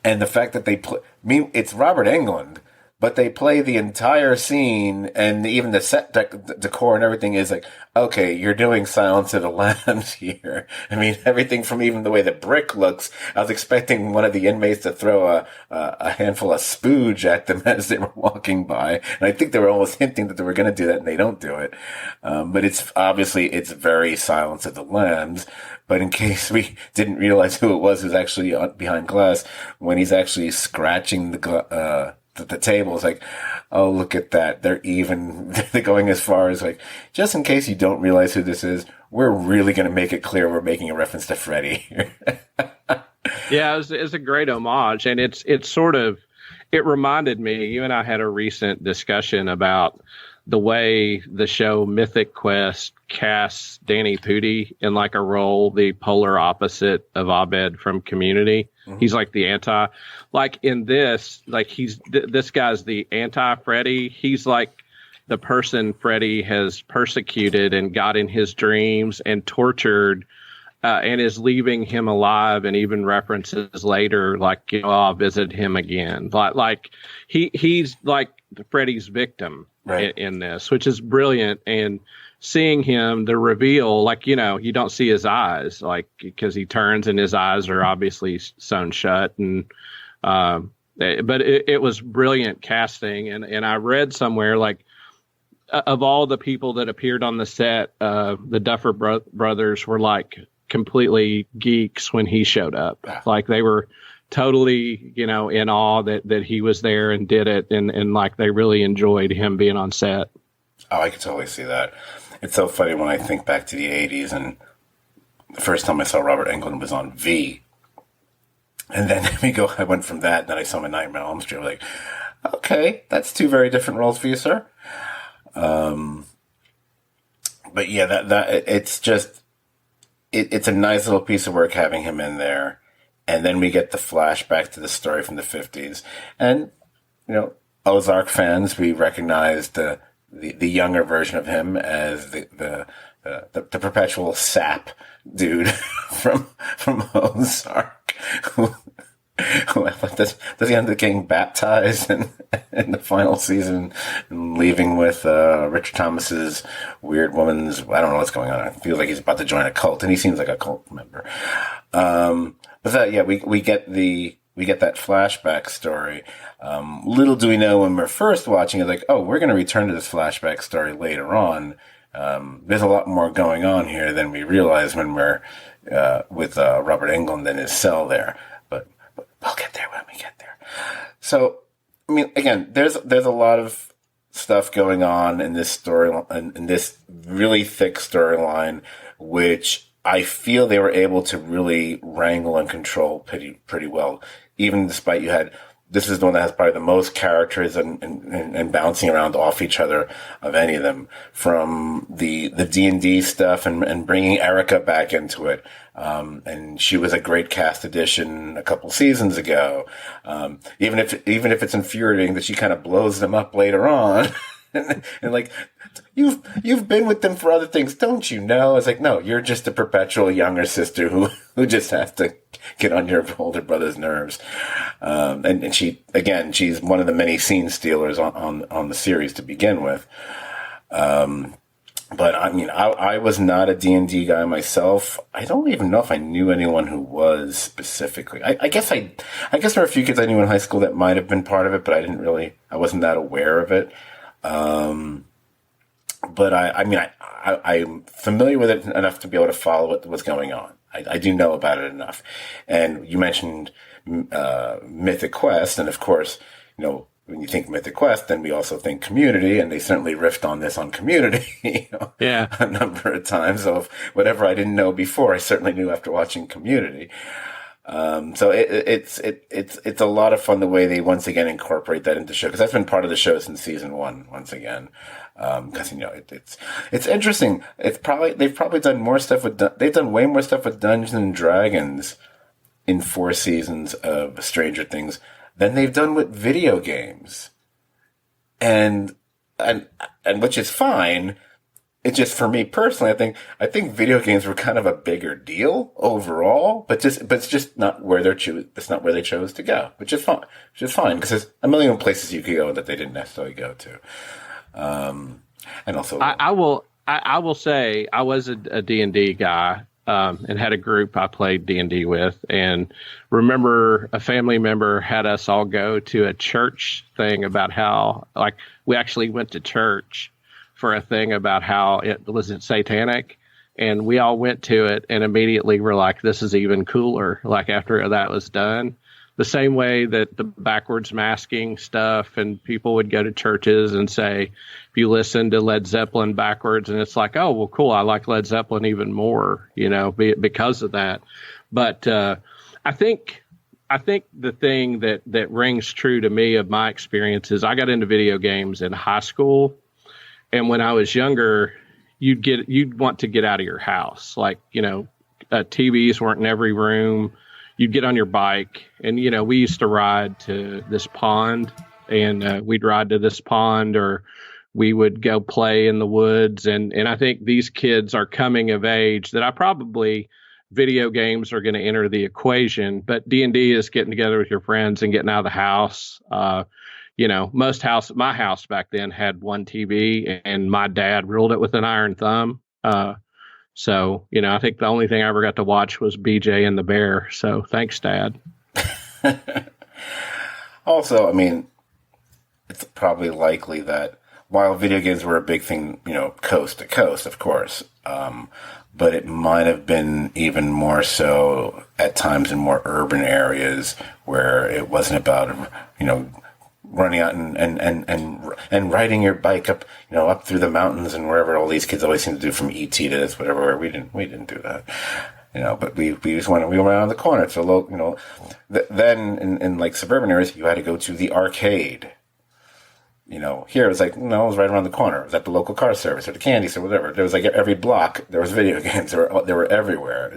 And the fact that it's Robert Englund, but they play the entire scene, and even the set decor and everything is like, okay, you're doing Silence of the Lambs here. I mean, everything from even the way the brick looks. I was expecting one of the inmates to throw a handful of spooge at them as they were walking by. And I think they were almost hinting that they were going to do that, and they don't do it. But it's very Silence of the Lambs. But in case we didn't realize who it was who's actually behind glass, when he's actually scratching the table, is like, oh, look at that. They're going as far as like, just in case you don't realize who this is, we're really going to make it clear we're making a reference to Freddy. Yeah, it's a great homage. And it reminded me, you and I had a recent discussion about the way the show Mythic Quest casts Danny Pudi in like a role, the polar opposite of Abed from Community. Mm-hmm. He's like the anti, like in this, like this guy's the anti-Freddy. He's like the person Freddy has persecuted and got in his dreams and tortured, and is leaving him alive, and even references later, like, I'll visit him again. Like he's like Freddy's victim. Right. In this, which is brilliant. And seeing him, the reveal, like, you don't see his eyes, like, because he turns and his eyes are obviously sewn shut. And but it was brilliant casting. And I read somewhere, like, of all the people that appeared on the set, the Duffer brothers were like completely geeks when he showed up. Like, they were totally, in awe that he was there and did it. And like, they really enjoyed him being on set. Oh, I could totally see that. It's so funny when I think back to the 80s, and the first time I saw Robert Englund was on V. And then I went from that, and then I saw him in Nightmare on Elm Street. I was like, okay, that's two very different roles for you, sir. But yeah, it's a nice little piece of work having him in there. And then we get the flashback to the story from the 50s. And, Ozark fans, we recognize the younger version of him as the perpetual sap dude from Ozark. Does he end up getting baptized in the final season and leaving with Richard Thomas's weird woman's? I don't know what's going on. It feels like he's about to join a cult, and he seems like a cult member. We get that flashback story. Little do we know when we're first watching it, like, oh, we're going to return to this flashback story later on. There's a lot more going on here than we realize when we're with Robert Englund in his cell there. But we'll get there when we get there. So, I mean, again, there's a lot of stuff going on in this story, in this really thick storyline, which I feel they were able to really wrangle and control pretty well. Even despite this is the one that has probably the most characters and bouncing around off each other of any of them, from the D&D stuff and bringing Erica back into it. And she was a great cast addition a couple seasons ago. Even if it's infuriating that she kind of blows them up later on. and like, you've been with them for other things, don't you know? It's like, no, you're just a perpetual younger sister who just has to get on your older brother's nerves. And she's one of the many scene stealers on the series to begin with. But I mean, I was not a D&D guy myself. I don't even know if I knew anyone who was specifically. I guess there were a few kids I knew in high school that might have been part of it, but I wasn't that aware of it. But I'm familiar with it enough to be able to follow what was going on. I do know about it enough. And you mentioned Mythic Quest, and of course, when you think Mythic Quest, then we also think Community, and they certainly riffed on this on Community, yeah, a number of times. So whatever I didn't know before, I certainly knew after watching Community. So it's a lot of fun the way they once again incorporate that into the show, because that's been part of the show since season 1 once again. Because it's interesting. They've probably done more stuff they've done way more stuff with Dungeons and Dragons in 4 seasons of Stranger Things than they've done with video games, and which is fine. It's just, for me personally, I think video games were kind of a bigger deal overall, but it's just not where it's not where they chose to go, which is fine. Because there's a million places you could go that they didn't necessarily go to. And also, I will say I was a D&D guy, and had a group I played D&D with, and remember a family member had us all go to a church thing about how, like, we actually went to church for a thing about how it was satanic, and we all went to it and immediately were like, this is even cooler. Like, after that was done, the same way that the backwards masking stuff, and people would go to churches and say, if you listen to Led Zeppelin backwards, and it's like, oh, well, cool, I like Led Zeppelin even more, because of that. But I think the thing that rings true to me of my experience is I got into video games in high school. And when I was younger, you'd want to get out of your house. Like, TVs weren't in every room. You'd get on your bike, and, we used to ride to this pond, and we'd ride to this pond, or we would go play in the woods. And I think these kids are coming of age that video games are going to enter the equation, but D&D is getting together with your friends and getting out of the house. My house back then had one TV, and my dad ruled it with an iron thumb. So, I think the only thing I ever got to watch was BJ and the Bear. So thanks, Dad. Also, I mean, it's probably likely that while video games were a big thing, coast to coast, of course, but it might have been even more so at times in more urban areas where it wasn't about, running out and riding your bike up, up through the mountains and wherever all these kids always seem to do, from ET to this, whatever. We didn't do that. But we just went around the corner. So, then in like suburban areas, you had to go to the arcade. Here it was like, no, it was right around the corner. It was at the local car service or the candy store, whatever. There was like every block, there was video games. They were everywhere,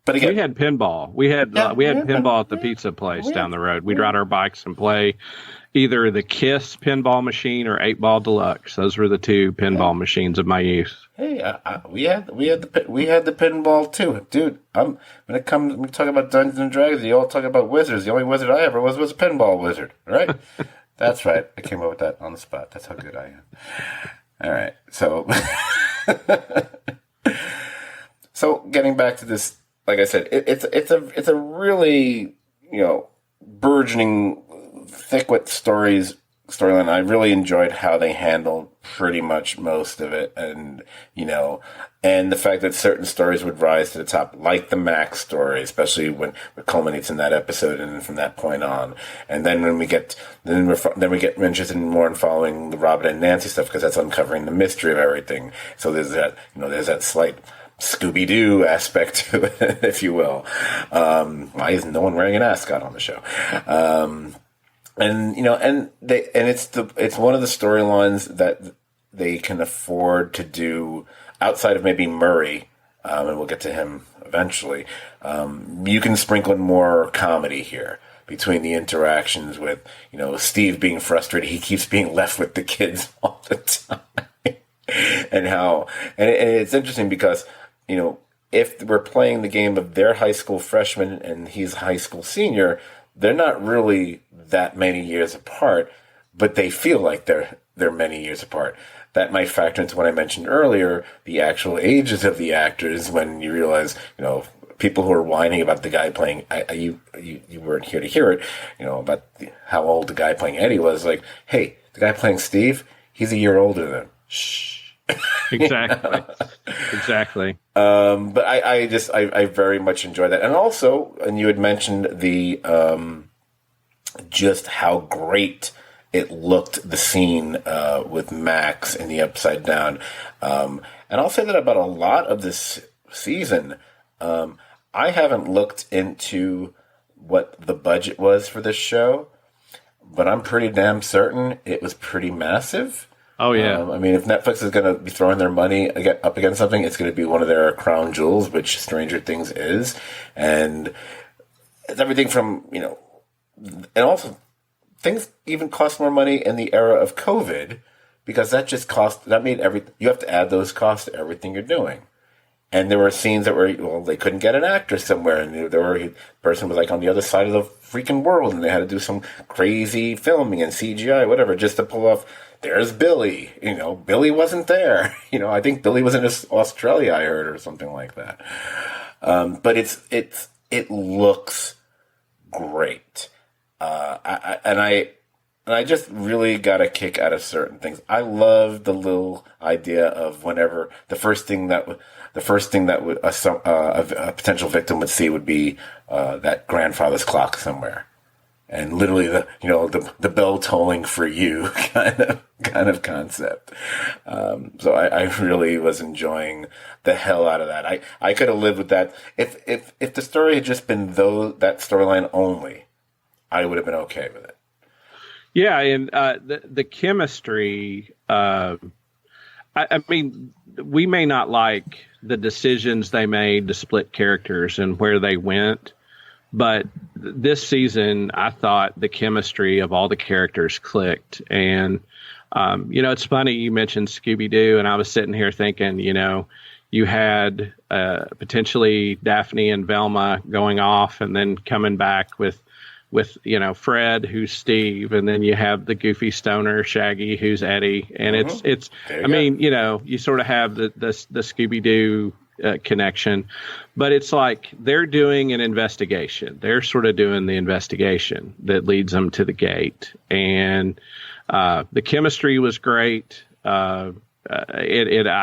But again, we had pinball. We had pinball at the pizza place down the road. We'd ride our bikes and play either the Kiss pinball machine or 8-Ball Deluxe. Those were the two pinball machines of my youth. Hey, we had the pinball too, dude. When we talk about Dungeons and Dragons, you all talk about wizards. The only wizard I ever was a pinball wizard, right? That's right. I came up with that on the spot. That's how good I am. All right, so so getting back to this, like I said, it's a really burgeoning, thick-wit storyline. I really enjoyed how they handled pretty much most of it, and and the fact that certain stories would rise to the top, like the Max story, especially when it culminates in that episode, and from that point on. And then we get interested more in following the Robin and Nancy stuff, because that's uncovering the mystery of everything. So there's that slight Scooby-Doo aspect to it, if you will. Why is no one wearing an ascot on the show? It's one of the storylines that they can afford to do outside of maybe Murray, and we'll get to him eventually. You can sprinkle in more comedy here between the interactions with, Steve being frustrated. He keeps being left with the kids all the time. and it's interesting because, if we're playing the game of their high school freshman and he's high school senior, they're not really that many years apart, but they feel like they're many years apart. That might factor into what I mentioned earlier, the actual ages of the actors, when you realize, people who are whining about the guy playing, you weren't here to hear it, about how old the guy playing Eddie was. Like, hey, the guy playing Steve, he's a year older than him. Shh. Exactly. But I very much enjoyed that. And also, and you had mentioned the, just how great it looked, the scene, with Max in the Upside Down. And I'll say that about a lot of this season. I haven't looked into what the budget was for this show, but I'm pretty damn certain it was pretty massive. Oh, yeah. If Netflix is going to be throwing their money up against something, it's going to be one of their crown jewels, which Stranger Things is. And it's everything from, and also things even cost more money in the era of COVID, because that made you have to add those costs to everything you're doing. And there were scenes that they couldn't get an actor somewhere, and the person was like on the other side of the freaking world, and they had to do some crazy filming and CGI, whatever, just to pull off. There's Billy. Billy wasn't there. I think Billy was in Australia, I heard, or something like that. But it looks great. I just really got a kick out of certain things. I love the little idea of whenever the first thing that a potential victim would see would be that grandfather's clock somewhere. And literally the bell tolling for you kind of concept. So I really was enjoying the hell out of that. I could have lived with that. If the story had just been that storyline only, I would have been okay with it. Yeah. And, the chemistry, we may not like the decisions they made to split characters and where they went, but this season, I thought the chemistry of all the characters clicked. And, it's funny you mentioned Scooby-Doo, and I was sitting here thinking, you had potentially Daphne and Velma going off and then coming back with Fred, who's Steve, and then you have the goofy stoner Shaggy, who's Eddie. And it's you sort of have the Scooby-Doo connection, but it's like they're doing an investigation. They're sort of doing the investigation that leads them to the gate. And the chemistry was great. I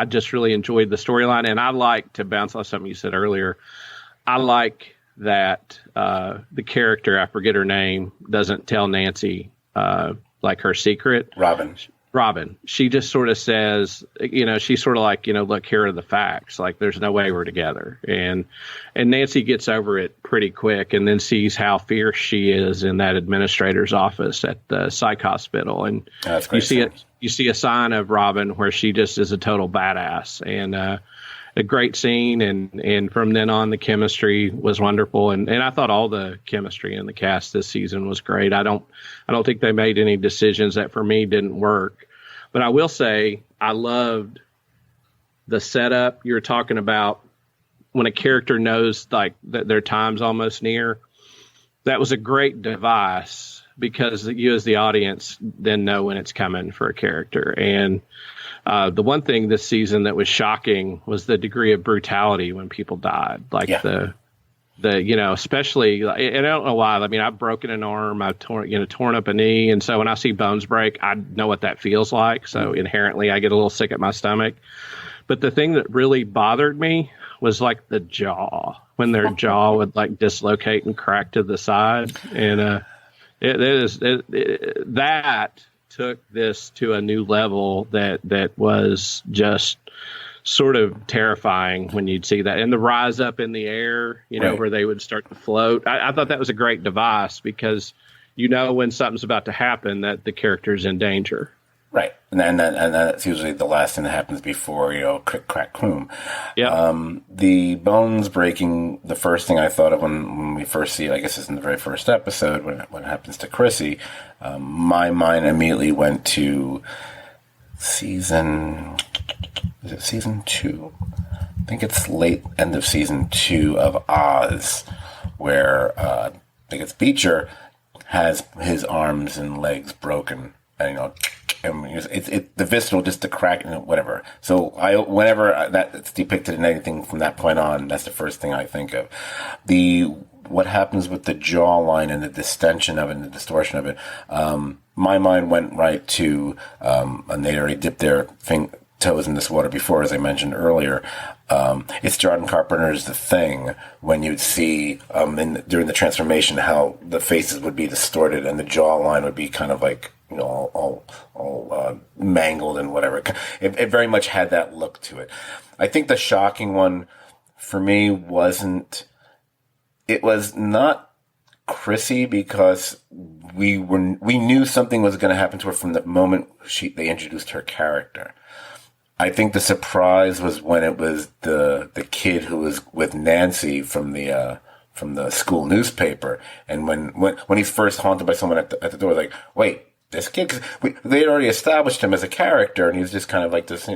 just really enjoyed the storyline. And I like to bounce off something you said earlier. I like that the character, I forget her name, doesn't tell Nancy like her secret. Robin. Robin. She just sort of says, she's sort of like, look, here are the facts. Like, there's no way we're together. And Nancy gets over it pretty quick and then sees how fierce she is in that administrator's office at the psych hospital. And that's great. You see a sign of Robin where she just is a total badass, and a great scene. And from then on, the chemistry was wonderful. And I thought all the chemistry in the cast this season was great. I don't think they made any decisions that for me didn't work. But I will say I loved the setup you're talking about when a character knows like that their time's almost near. That was a great device because you as the audience then know when it's coming for a character. And the one thing this season that was shocking was the degree of brutality when people died. Like the especially, and I don't know why. I mean, I've broken an arm, I've torn up a knee. And so when I see bones break, I know what that feels like. So inherently I get a little sick at my stomach. But the thing that really bothered me was like the jaw, when their jaw would like dislocate and crack to the side. And that took this to a new level that was just sort of terrifying when you'd see that. And the rise up in the air, right, where they would start to float. I thought that was a great device because when something's about to happen that the character's in danger. Right. And that's usually the last thing that happens before, crick, crack, boom. Yeah. The bones breaking, the first thing I thought of when we first see it, I guess it's in the very first episode, when it happens to Chrissy, my mind immediately went to season 2? I think it's late end of season 2 of Oz, where I think it's Beecher has his arms and legs broken, and the visceral, just the crack, whatever. So whenever that's depicted in anything from that point on, that's the first thing I think of. What happens with the jawline and the distension of it and the distortion of it, my mind went right to, and they already dipped their toes in this water before, as I mentioned earlier. It's John Carpenter's The Thing, when you'd see during the transformation how the faces would be distorted and the jawline would be kind of like, all mangled and whatever. It very much had that look to it. I think the shocking one for me it was not Chrissy, because we knew something was going to happen to her from the moment they introduced her character. I think the surprise was when it was the kid who was with Nancy from the school newspaper, and when he's first haunted by someone at the door, like, wait, this kid, cause they had already established him as a character, and he was just kind of like this,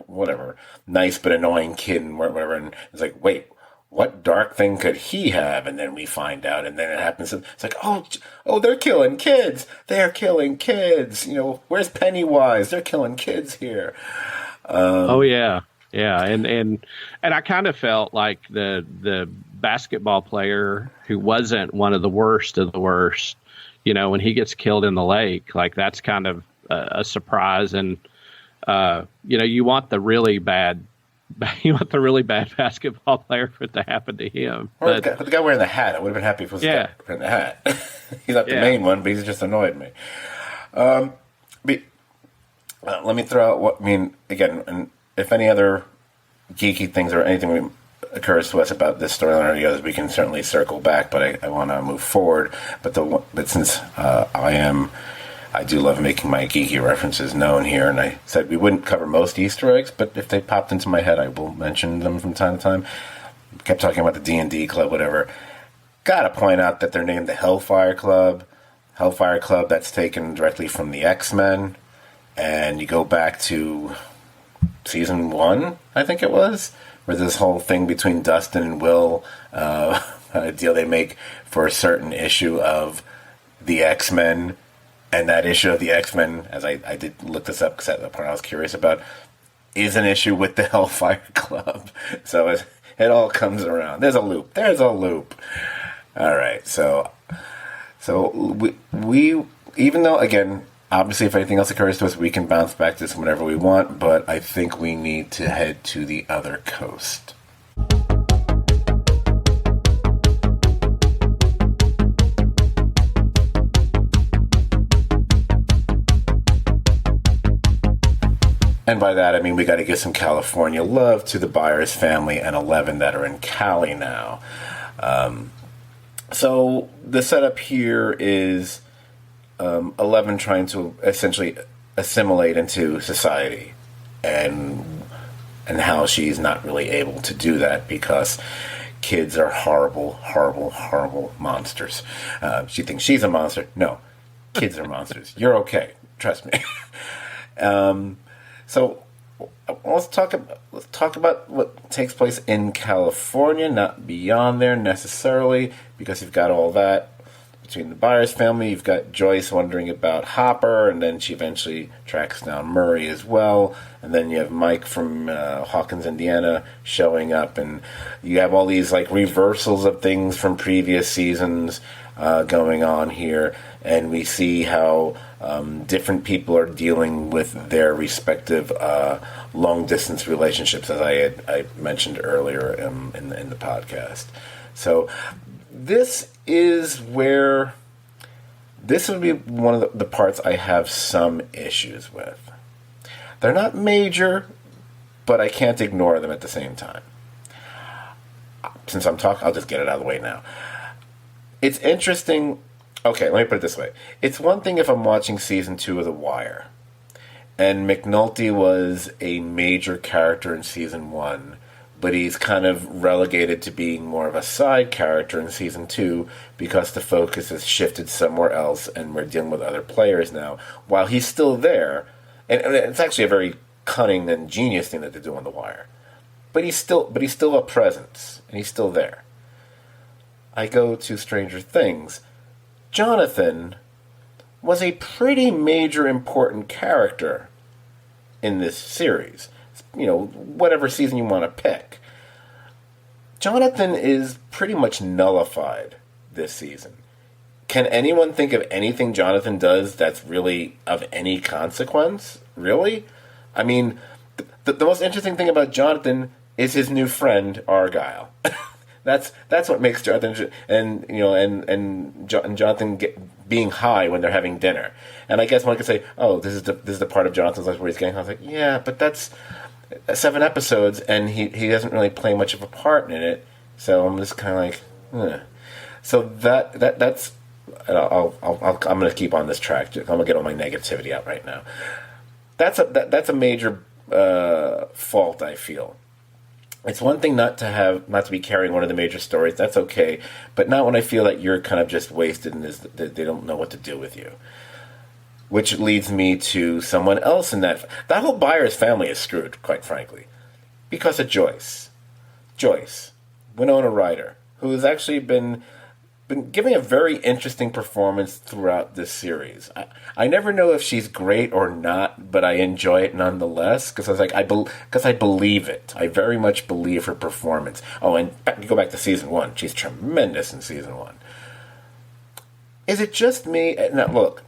whatever, nice but annoying kid and whatever, and it's like, wait, what dark thing could he have? And then we find out, and then it happens. It's like, oh, they're killing kids. They're killing kids. Where's Pennywise? They're killing kids here. Oh yeah. And I kind of felt like the basketball player who wasn't one of the worst of the worst, when he gets killed in the lake, like that's kind of a surprise. And, you want the really bad basketball player for it to happen to him. Or the guy wearing the hat, I would have been happy if it was the guy wearing the hat. He's not the main one, but he's just annoyed me. Let me throw out again, and if any other geeky things or anything occurs to us about this storyline or the others, we can certainly circle back, but I want to move forward. But since I do love making my geeky references known here, and I said we wouldn't cover most Easter eggs, but if they popped into my head, I will mention them from time to time. Kept talking about the D&D club, whatever. Gotta point out that they're named the Hellfire Club. Hellfire Club, that's taken directly from the X-Men. And you go back to season 1, I think it was, where this whole thing between Dustin and Will, a deal they make for a certain issue of the X-Men. And that issue of the X-Men, as I did look this up because at the point I was curious about, is an issue with the Hellfire Club. So it all comes around. There's a loop. All right. So we even though, again, obviously, if anything else occurs to us, we can bounce back to this whenever we want, but I think we need to head to the other coast. And by that, I mean we got to give some California love to the Byers family and 11 that are in Cali now. So the setup here is 11 trying to essentially assimilate into society, and how she's not really able to do that because kids are horrible, horrible, horrible monsters. She thinks she's a monster. No, kids are monsters. You're okay. Trust me. So let's talk about what takes place in California, not beyond there necessarily, because you've got all that between the Byers family. You've got Joyce wondering about Hopper, and then she eventually tracks down Murray as well. And then you have Mike from Hawkins, Indiana, showing up, and you have all these like reversals of things from previous seasons going on here, and we see how different people are dealing with their respective long-distance relationships, as I mentioned earlier in the podcast. So this would be one of the parts I have some issues with. They're not major, but I can't ignore them at the same time. Since I'm talking, I'll just get it out of the way now. It's interesting. Okay, let me put it this way. It's one thing if I'm watching season 2 of The Wire, and McNulty was a major character in season 1, but he's kind of relegated to being more of a side character in season 2 because the focus has shifted somewhere else and we're dealing with other players now. While he's still there, and it's actually a very cunning and genius thing that they do on The Wire, but he's still a presence, and he's still there. I go to Stranger Things. Jonathan was a pretty major important character in this series. You know, whatever season you want to pick. Jonathan is pretty much nullified this season. Can anyone think of anything Jonathan does that's really of any consequence? Really? I mean, the most interesting thing about Jonathan is his new friend, Argyle. That's what makes Jonathan and Jonathan being high when they're having dinner. And I guess one could say, "Oh, this is the part of Jonathan's life where he's getting high." I was like, "Yeah, but that's 7 episodes, and he doesn't really play much of a part in it." So I'm just kind of like, eh. So that's I'm going to keep on this track. I'm going to get all my negativity out right now. That's a major fault, I feel. It's one thing not to be carrying one of the major stories. That's okay, but not when I feel that you're kind of just wasted and they don't know what to do with you. Which leads me to someone else in that whole Byers family is screwed, quite frankly, because of Joyce, Winona Ryder, who has actually been giving a very interesting performance throughout this series. I never know if she's great or not, but I enjoy it nonetheless because I was like, I believe it. I very much believe her performance. Oh, and you go back to season 1. She's tremendous in season 1. Is it just me? Now, look,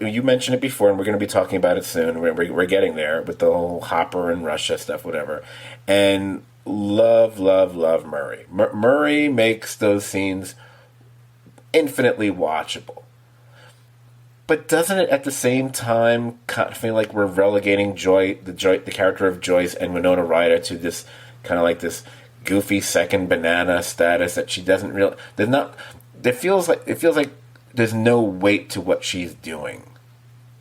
you mentioned it before, and we're going to be talking about it soon. We're getting there with the whole Hopper and Russia stuff, whatever. And love Murray. Murray makes those scenes infinitely watchable. But doesn't it at the same time kind of feel like we're relegating the character of Joyce and Winona Ryder to this kind of like this goofy second banana status that she doesn't really. It feels like there's no weight to what she's doing,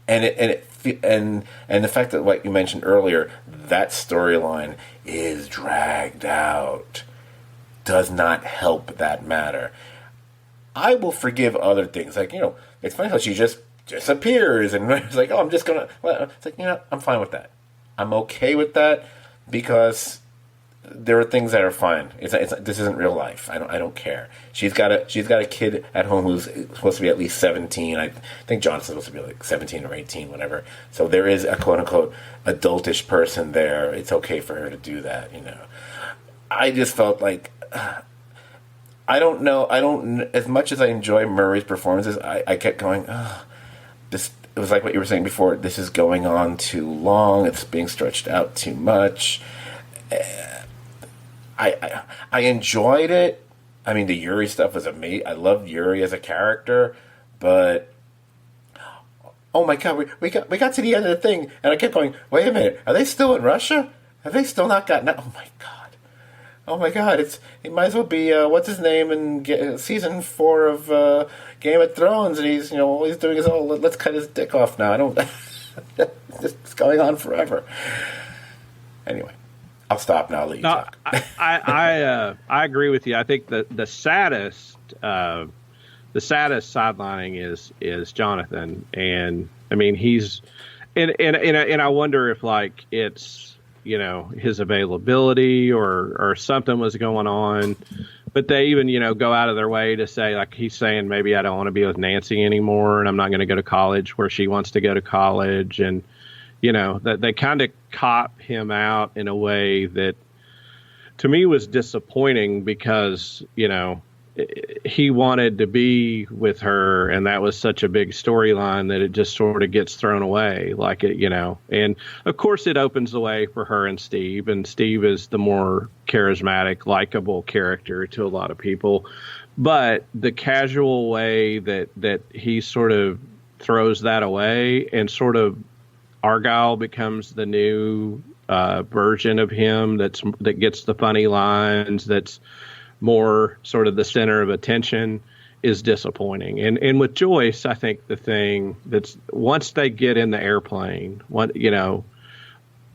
and the fact that, like you mentioned earlier, that storyline is dragged out does not help that matter. I will forgive other things, like, it's funny how she just disappears and it's like, oh, I'm just gonna. Well, it's like, I'm fine with that. I'm okay with that because there are things that are fine. This isn't real life. I don't care. She's got a kid at home who's supposed to be at least 17. I think Johnson's supposed to be like 17 or 18, whatever. So there is a quote unquote adultish person there. It's okay for her to do that. I just felt like I don't know. As much as I enjoy Murray's performances, I kept going, this. It was like what you were saying before. This is going on too long. It's being stretched out too much. I enjoyed it. I mean, the Yuri stuff was amazing. I loved Yuri as a character, but oh my God, we got to the end of the thing, and I kept going, wait a minute, are they still in Russia? Have they still not gotten out? Oh my God, it might as well be, what's his name in season 4 of Game of Thrones, and he's, all he's doing is, let's cut his dick off now. I don't, it's going on forever. Anyway, I'll stop now. I'll let you talk. I agree with you. I think the saddest sidelining is Jonathan, and I mean he's and I wonder if like it's his availability or something was going on, but they even go out of their way to say, like, he's saying maybe I don't want to be with Nancy anymore and I'm not going to go to college where she wants to go to college, and that they kind of cop him out in a way that to me was disappointing because he wanted to be with her, and that was such a big storyline that it just sort of gets thrown away, like it, and of course it opens the way for her and Steve is the more charismatic, likable character to a lot of people, but the casual way that he sort of throws that away, and sort of Argyle becomes the new version of him that gets the funny lines, that's more sort of the center of attention, is disappointing. And with Joyce, I think the thing that's, once they get in the airplane,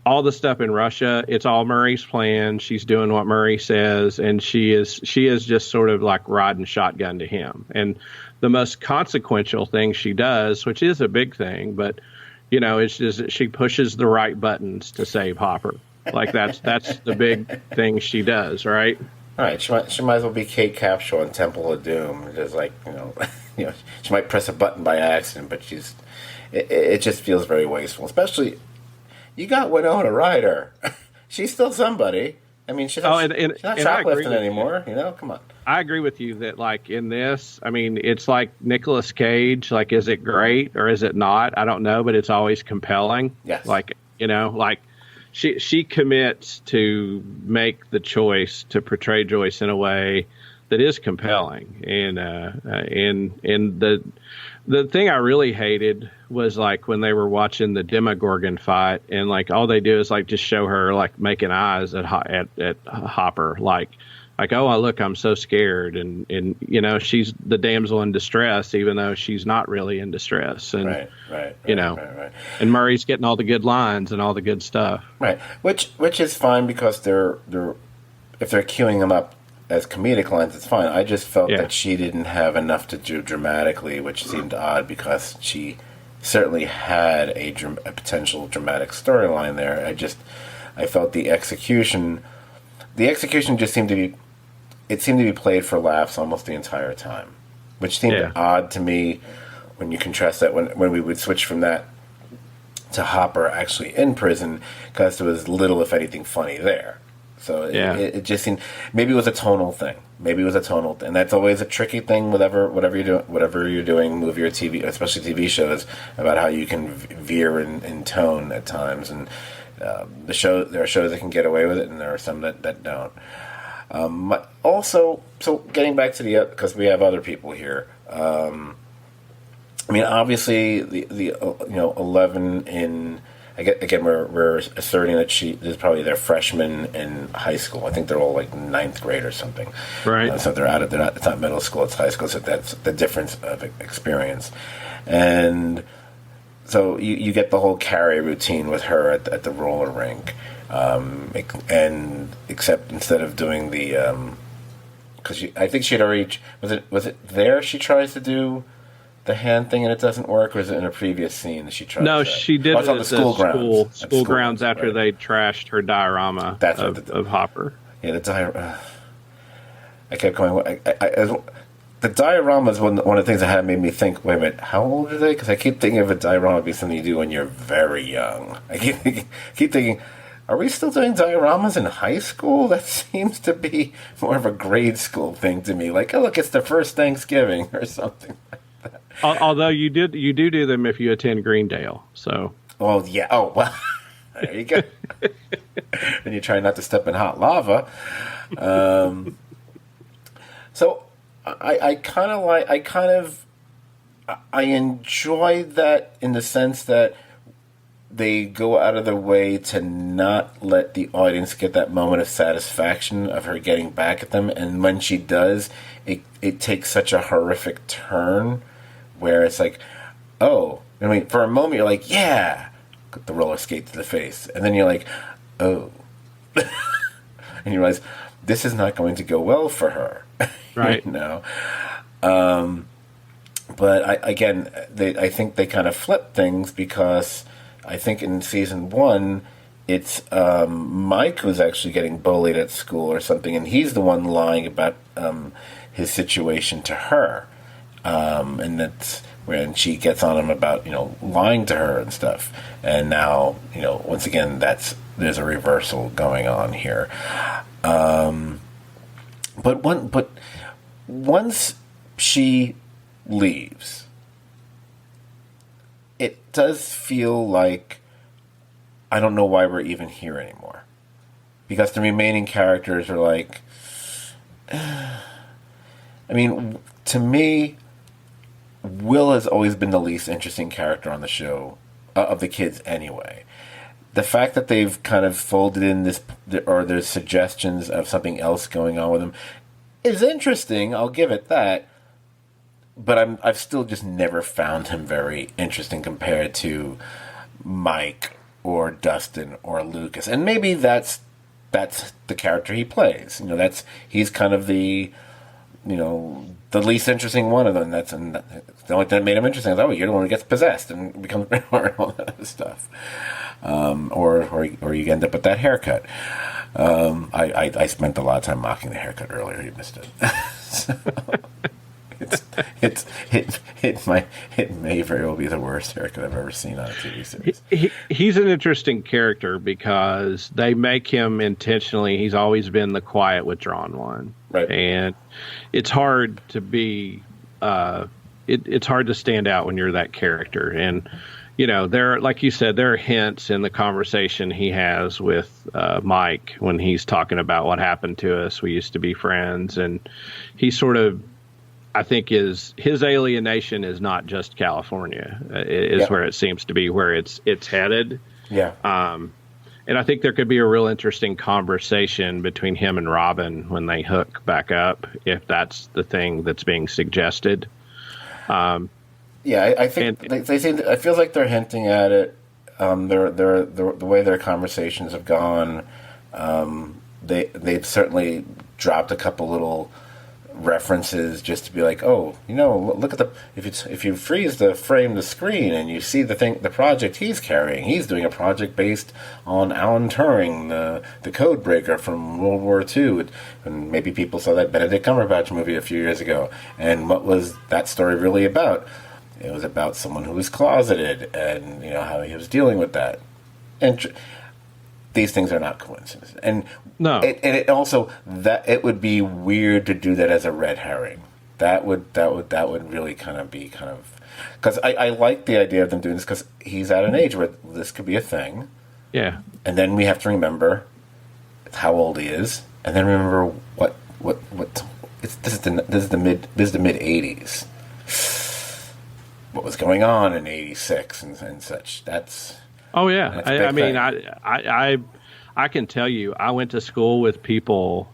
all the stuff in Russia, it's all Murray's plan. She's doing what Murray says, and she is just sort of like riding shotgun to him. And the most consequential thing she does, which is a big thing, but it's just that she pushes the right buttons to save Hopper. Like that's the big thing she does, right? All right, she might as well be Kate Capshaw in Temple of Doom. Just like she might press a button by accident, but it just feels very wasteful. Especially, you got Winona Ryder. She's still somebody. I mean, she's not shoplifting anymore. Come on. I agree with you that, like, in this, I mean, it's like Nicolas Cage. Like, is it great or is it not? I don't know, but it's always compelling. Yes. Like, like. She commits to make the choice to portray Joyce in a way that is compelling, and the thing I really hated was like when they were watching the Demogorgon fight, and like all they do is like just show her like making eyes at Hopper, like oh look, I'm so scared, and she's the damsel in distress even though she's not really in distress, and right. And Murray's getting all the good lines and all the good stuff, right? Which is fine because they're if they're queuing them up as comedic lines, it's fine. I just felt that she didn't have enough to do dramatically, which seemed odd because she certainly had a potential dramatic storyline there. I felt the execution just seemed to be played for laughs almost the entire time, which seemed odd to me when you contrast that when we would switch from that to Hopper actually in prison, because there was little, if anything, funny there. So it just seemed, maybe it was a tonal thing. And that's always a tricky thing, whatever you're doing, movie or TV, especially TV shows, about how you can veer in tone at times. And there are shows that can get away with it, and there are some that don't. Also, so getting back to because we have other people here. I mean, obviously, the 11 in. Again, we're asserting that she is probably their freshman in high school. I think they're all like ninth grade or something. Right. So it's not middle school, it's high school. So that's the difference of experience. And so you get the whole carry routine with her at the roller rink. And except instead of doing the, because I think she had already, was it there she tries to do the hand thing and it doesn't work, or is it in a previous scene that she tried? No, she did it at the school grounds after right. They trashed her diorama of Hopper. Yeah, the diorama. I kept going. The diorama is one of the things that had made me think, wait a minute, how old are they? Because I keep thinking of a diorama being something you do when you're very young. I keep thinking, are we still doing dioramas in high school? That seems to be more of a grade school thing to me. Like, oh, look, it's the first Thanksgiving or something. Although you do them if you attend Greendale, so. Well, yeah. Oh, well, there you go. And you try not to step in hot lava. So I kind of I enjoy that in the sense that they go out of their way to not let the audience get that moment of satisfaction of her getting back at them. And when she does, it takes such a horrific turn where it's like, oh, I mean, for a moment you're like, yeah, the roller skate to the face. And then you're like, oh. And you realize this is not going to go well for her. Right. You know? But I think they kind of flip things because I think in season 1, it's Mike who's actually getting bullied at school or something, and he's the one lying about his situation to her, and that's when she gets on him about lying to her and stuff. And now once again there's a reversal going on here. But once she leaves, it does feel like I don't know why we're even here anymore, because the remaining characters are like, I mean, to me, Will has always been the least interesting character on the show, of the kids anyway. The fact that they've kind of folded in this, or there's suggestions of something else going on with him, is interesting. I'll give it that. But I've still just never found him very interesting compared to Mike or Dustin or Lucas. And maybe that's the character he plays. He's kind of the least interesting one of them. The only thing that made him interesting is, oh, you're the one who gets possessed and becomes and all that other stuff. Or you end up with that haircut. I spent a lot of time mocking the haircut earlier. You missed it. So, it may very well be the worst haircut I've ever seen on a TV series. He's an interesting character because they make him intentionally. He's always been the quiet, withdrawn one, right? And it's hard to be. It's hard to stand out when you're that character. And there, like you said, there are hints in the conversation he has with Mike when he's talking about what happened to us. We used to be friends, and he sort of. I think his alienation is not just California. Is where it seems to be, where it's headed. Yeah. And I think there could be a real interesting conversation between him and Robin when they hook back up, if that's the thing that's being suggested. I think they seem. It feels like they're hinting at it. The way their conversations have gone, they've certainly dropped a couple little references just to be like, oh, look at if you freeze the screen and you see the project he's carrying. He's doing a project based on Alan Turing, the code breaker from World War II. And maybe people saw that Benedict Cumberbatch movie a few years ago. And what was that story really about? It was about someone who was closeted and how he was dealing with that. And these things are not coincidences. And no, it also that it would be weird to do that as a red herring. That would really because I like the idea of them doing this because he's at an age where this could be a thing. Yeah. And then we have to remember how old he is, and then remember what this is the mid '80s. What was going on in '86 and such. That's. Oh yeah, I mean, I can tell you, I went to school with people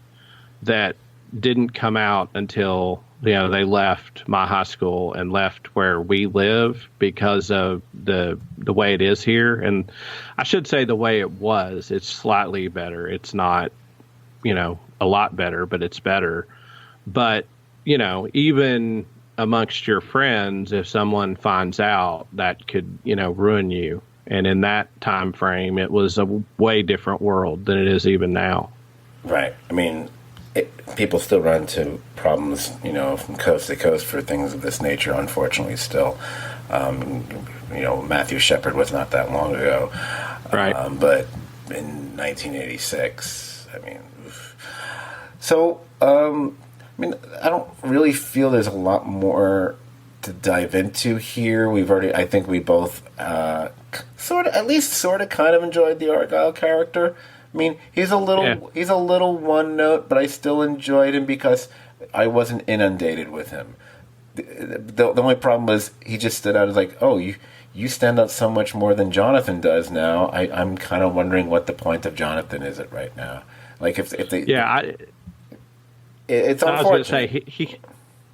that didn't come out until they left my high school and left where we live because of the way it is here. And I should say the way it was. It's slightly better. It's not a lot better, but it's better. But even amongst your friends, if someone finds out, that could ruin you. And in that time frame, it was a way different world than it is even now. Right. I mean, people still run into problems, from coast to coast for things of this nature, unfortunately, still. Matthew Shepard was not that long ago. Right. But in 1986, I mean... So, I don't really feel there's a lot more to dive into here. I think we both sort of kind of enjoyed the Argyle character. I mean, he's a little one note, but I still enjoyed him because I wasn't inundated with him. the only problem was he just stood out as like, oh, you stand out so much more than Jonathan does now. I'm kind of wondering what the point of Jonathan is it right now. Like if they it's I was going to say unfortunate.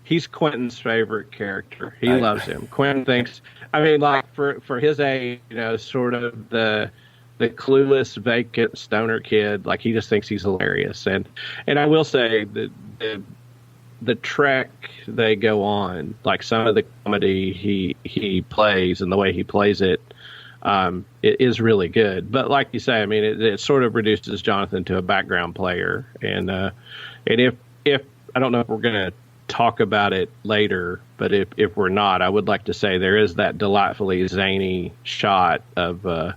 he's Quentin's favorite character. He loves him. Quentin thinks. I mean, like for his age, sort of the clueless, vacant stoner kid. Like he just thinks he's hilarious. And I will say that the trek they go on, like some of the comedy he plays and the way he plays it, it is really good. But like you say, I mean, it sort of reduces Jonathan to a background player. And if I don't know if we're going to talk about it later, but if we're not, I would like to say there is that delightfully zany shot of or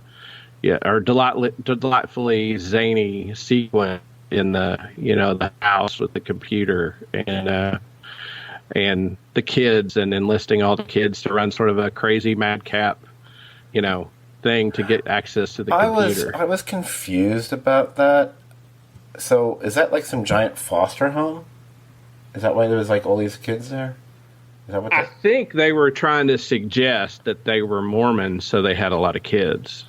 delightfully zany sequence in the house with the computer and the kids, and enlisting all the kids to run sort of a crazy madcap thing to get access to the computer. I was confused about that. So is that like some giant foster home? Is that why there was like all these kids there? Is that what I think they were trying to suggest that they were Mormons, so they had a lot of kids.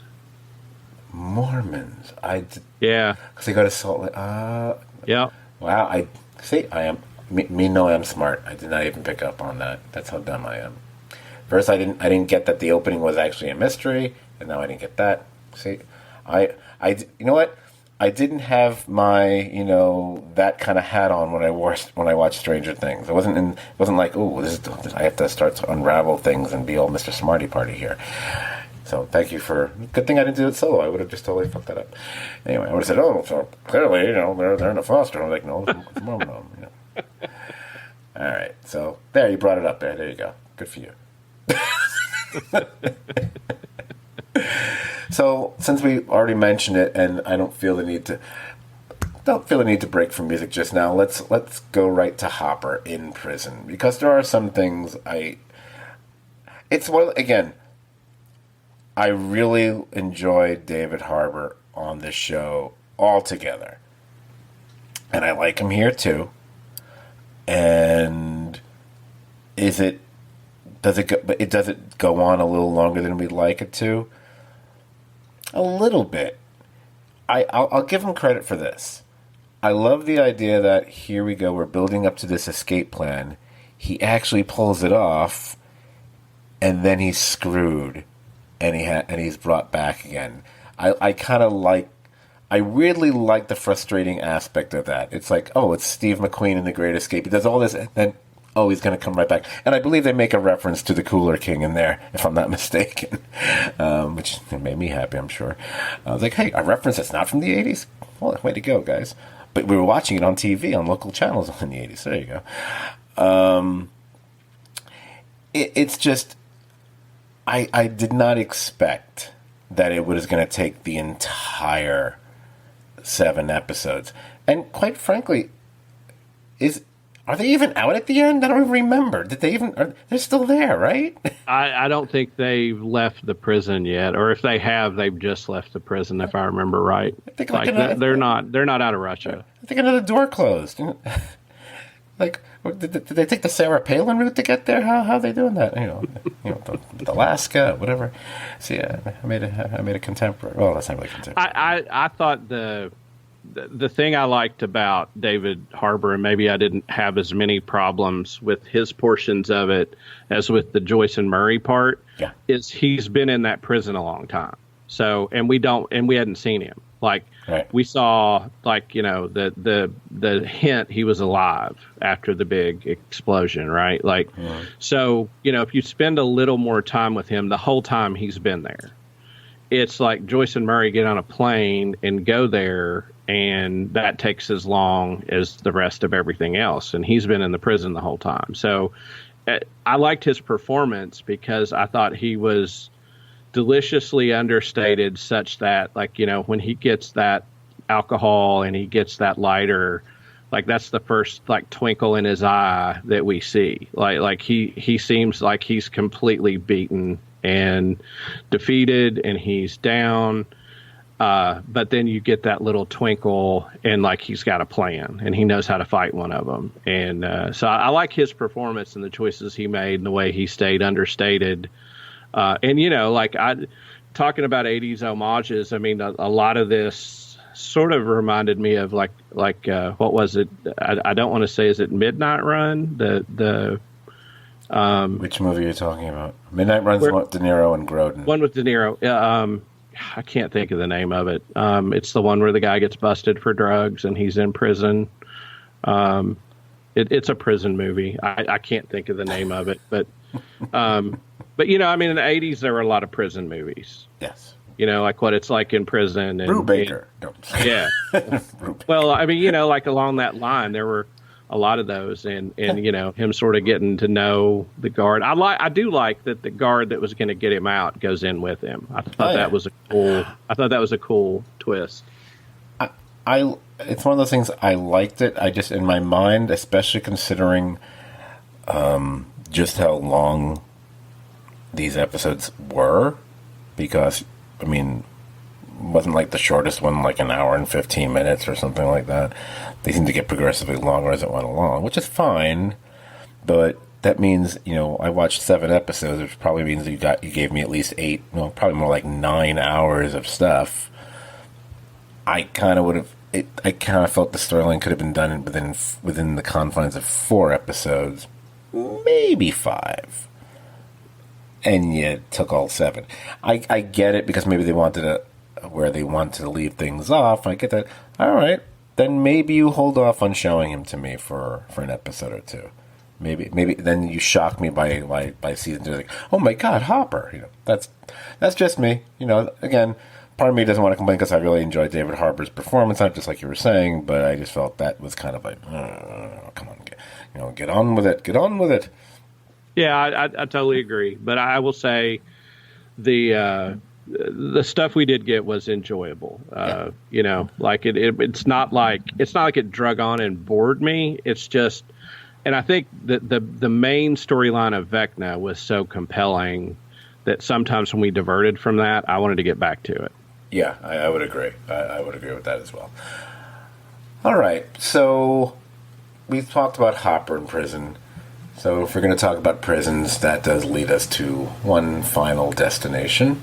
Mormons? Yeah. Because they go to Salt Lake. Yeah. Wow. I see. I am me. No, I'm smart. I did not even pick up on that. That's how dumb I am. First, I didn't get that the opening was actually a mystery, and now I didn't get that. See, you know what? I didn't have my, that kind of hat on when I watched Stranger Things. It wasn't like, oh, I have to start to unravel things and be all Mr. Smarty Party here. So thank you good thing I didn't do it solo. I would have just totally fucked that up. Anyway, I would have said, oh, so clearly, they're in a foster home. Like, no, it's a Mormon home. All right, so there, you brought it up there. There you go. Good for you. So, since we already mentioned it, and I don't feel the need to break from music just now, let's go right to Hopper in prison, because there are some things I really enjoyed David Harbour on this show altogether, and I like him here too. And does it go on a little longer than we'd like it to? A little bit. I'll give him credit for this. I love the idea that here we go, we're building up to this escape plan. He actually pulls it off, and then he's screwed, and he's brought back again. I really like the frustrating aspect of that. It's like, oh, it's Steve McQueen in The Great Escape. He does all this, and then, oh, he's going to come right back. And I believe they make a reference to the Cooler King in there, if I'm not mistaken, which made me happy, I'm sure. I was like, hey, a reference that's not from the 80s? Well, way to go, guys. But we were watching it on TV, on local channels in the 80s. There you go. It's just, I did not expect that it was going to take the entire 7 episodes. And quite frankly, are they even out at the end? I don't even remember. Did they even? They're still there, right? I don't think they've left the prison yet, or if they have, they've just left the prison. If I remember right, I think they're not out of Russia. I think another door closed. Like, did they take the Sarah Palin route to get there? How are they doing that? Alaska, whatever. See, I made a contemporary. Well, that's not really contemporary. I thought the thing I liked about David Harbour, and maybe I didn't have as many problems with his portions of it as with the Joyce and Murray part, is he's been in that prison a long time. So, and we hadn't seen him. Like, right. We saw, like, the hint he was alive after the big explosion, right? Like, So, if you spend a little more time with him, the whole time he's been there. It's like Joyce and Murray get on a plane and go there, and that takes as long as the rest of everything else. And he's been in the prison the whole time. So I liked his performance because I thought he was deliciously understated, such that, like, when he gets that alcohol and he gets that lighter, like, that's the first, like, twinkle in his eye that we see. Like he seems like he's completely beaten and defeated, and he's down. But then you get that little twinkle, and like he's got a plan, and he knows how to fight one of them. And so I like his performance and the choices he made, and the way he stayed understated. And like talking about '80s homages. I mean, a lot of this sort of reminded me of like what was it? I don't want to say, is it Midnight Run? Which movie are you talking about? Midnight Run's De Niro and Grodin. One with De Niro. I can't think of the name of it. It's the one where the guy gets busted for drugs and he's in prison. It's a prison movie. I can't think of the name of it, but I mean, in the '80s there were a lot of prison movies. Yes. Like what it's like in prison. And Brew Baker. Yeah. Well, I mean, like along that line, there were a lot of those, and him sort of getting to know the guard. I do like that the guard that was going to get him out goes in with him. I thought that was a cool twist. It's one of those things, I liked it. I just, in my mind, especially considering just how long these episodes were, because I mean, wasn't like the shortest one, like an hour and 15 minutes or something like that. They seem to get progressively longer as it went along, which is fine. But that means, I watched 7 episodes, which probably means you gave me at least 8, probably more like 9 hours of stuff. I kind of felt the storyline could have been done within the confines of 4 episodes, maybe 5. And you took all 7. I get it, because maybe they wanted where they wanted to leave things off. I get that. All right, then maybe you hold off on showing him to me for an episode or 2. Maybe then you shock me by season 2. Like, oh my God, Hopper. That's just me. Again, part of me doesn't want to complain because I really enjoyed David Harbour's performance, not just like you were saying, but I just felt that was kind of like, come on, get on with it. Get on with it. Yeah, I totally agree. But I will say the stuff we did get was enjoyable. Like it's not like it drug on and bored me. It's just, and I think that the main storyline of Vecna was so compelling that sometimes when we diverted from that, I wanted to get back to it. Yeah, I would agree. I would agree with that as well. All right, so we've talked about Hopper in prison. So if we're going to talk about prisons, that does lead us to one final destination.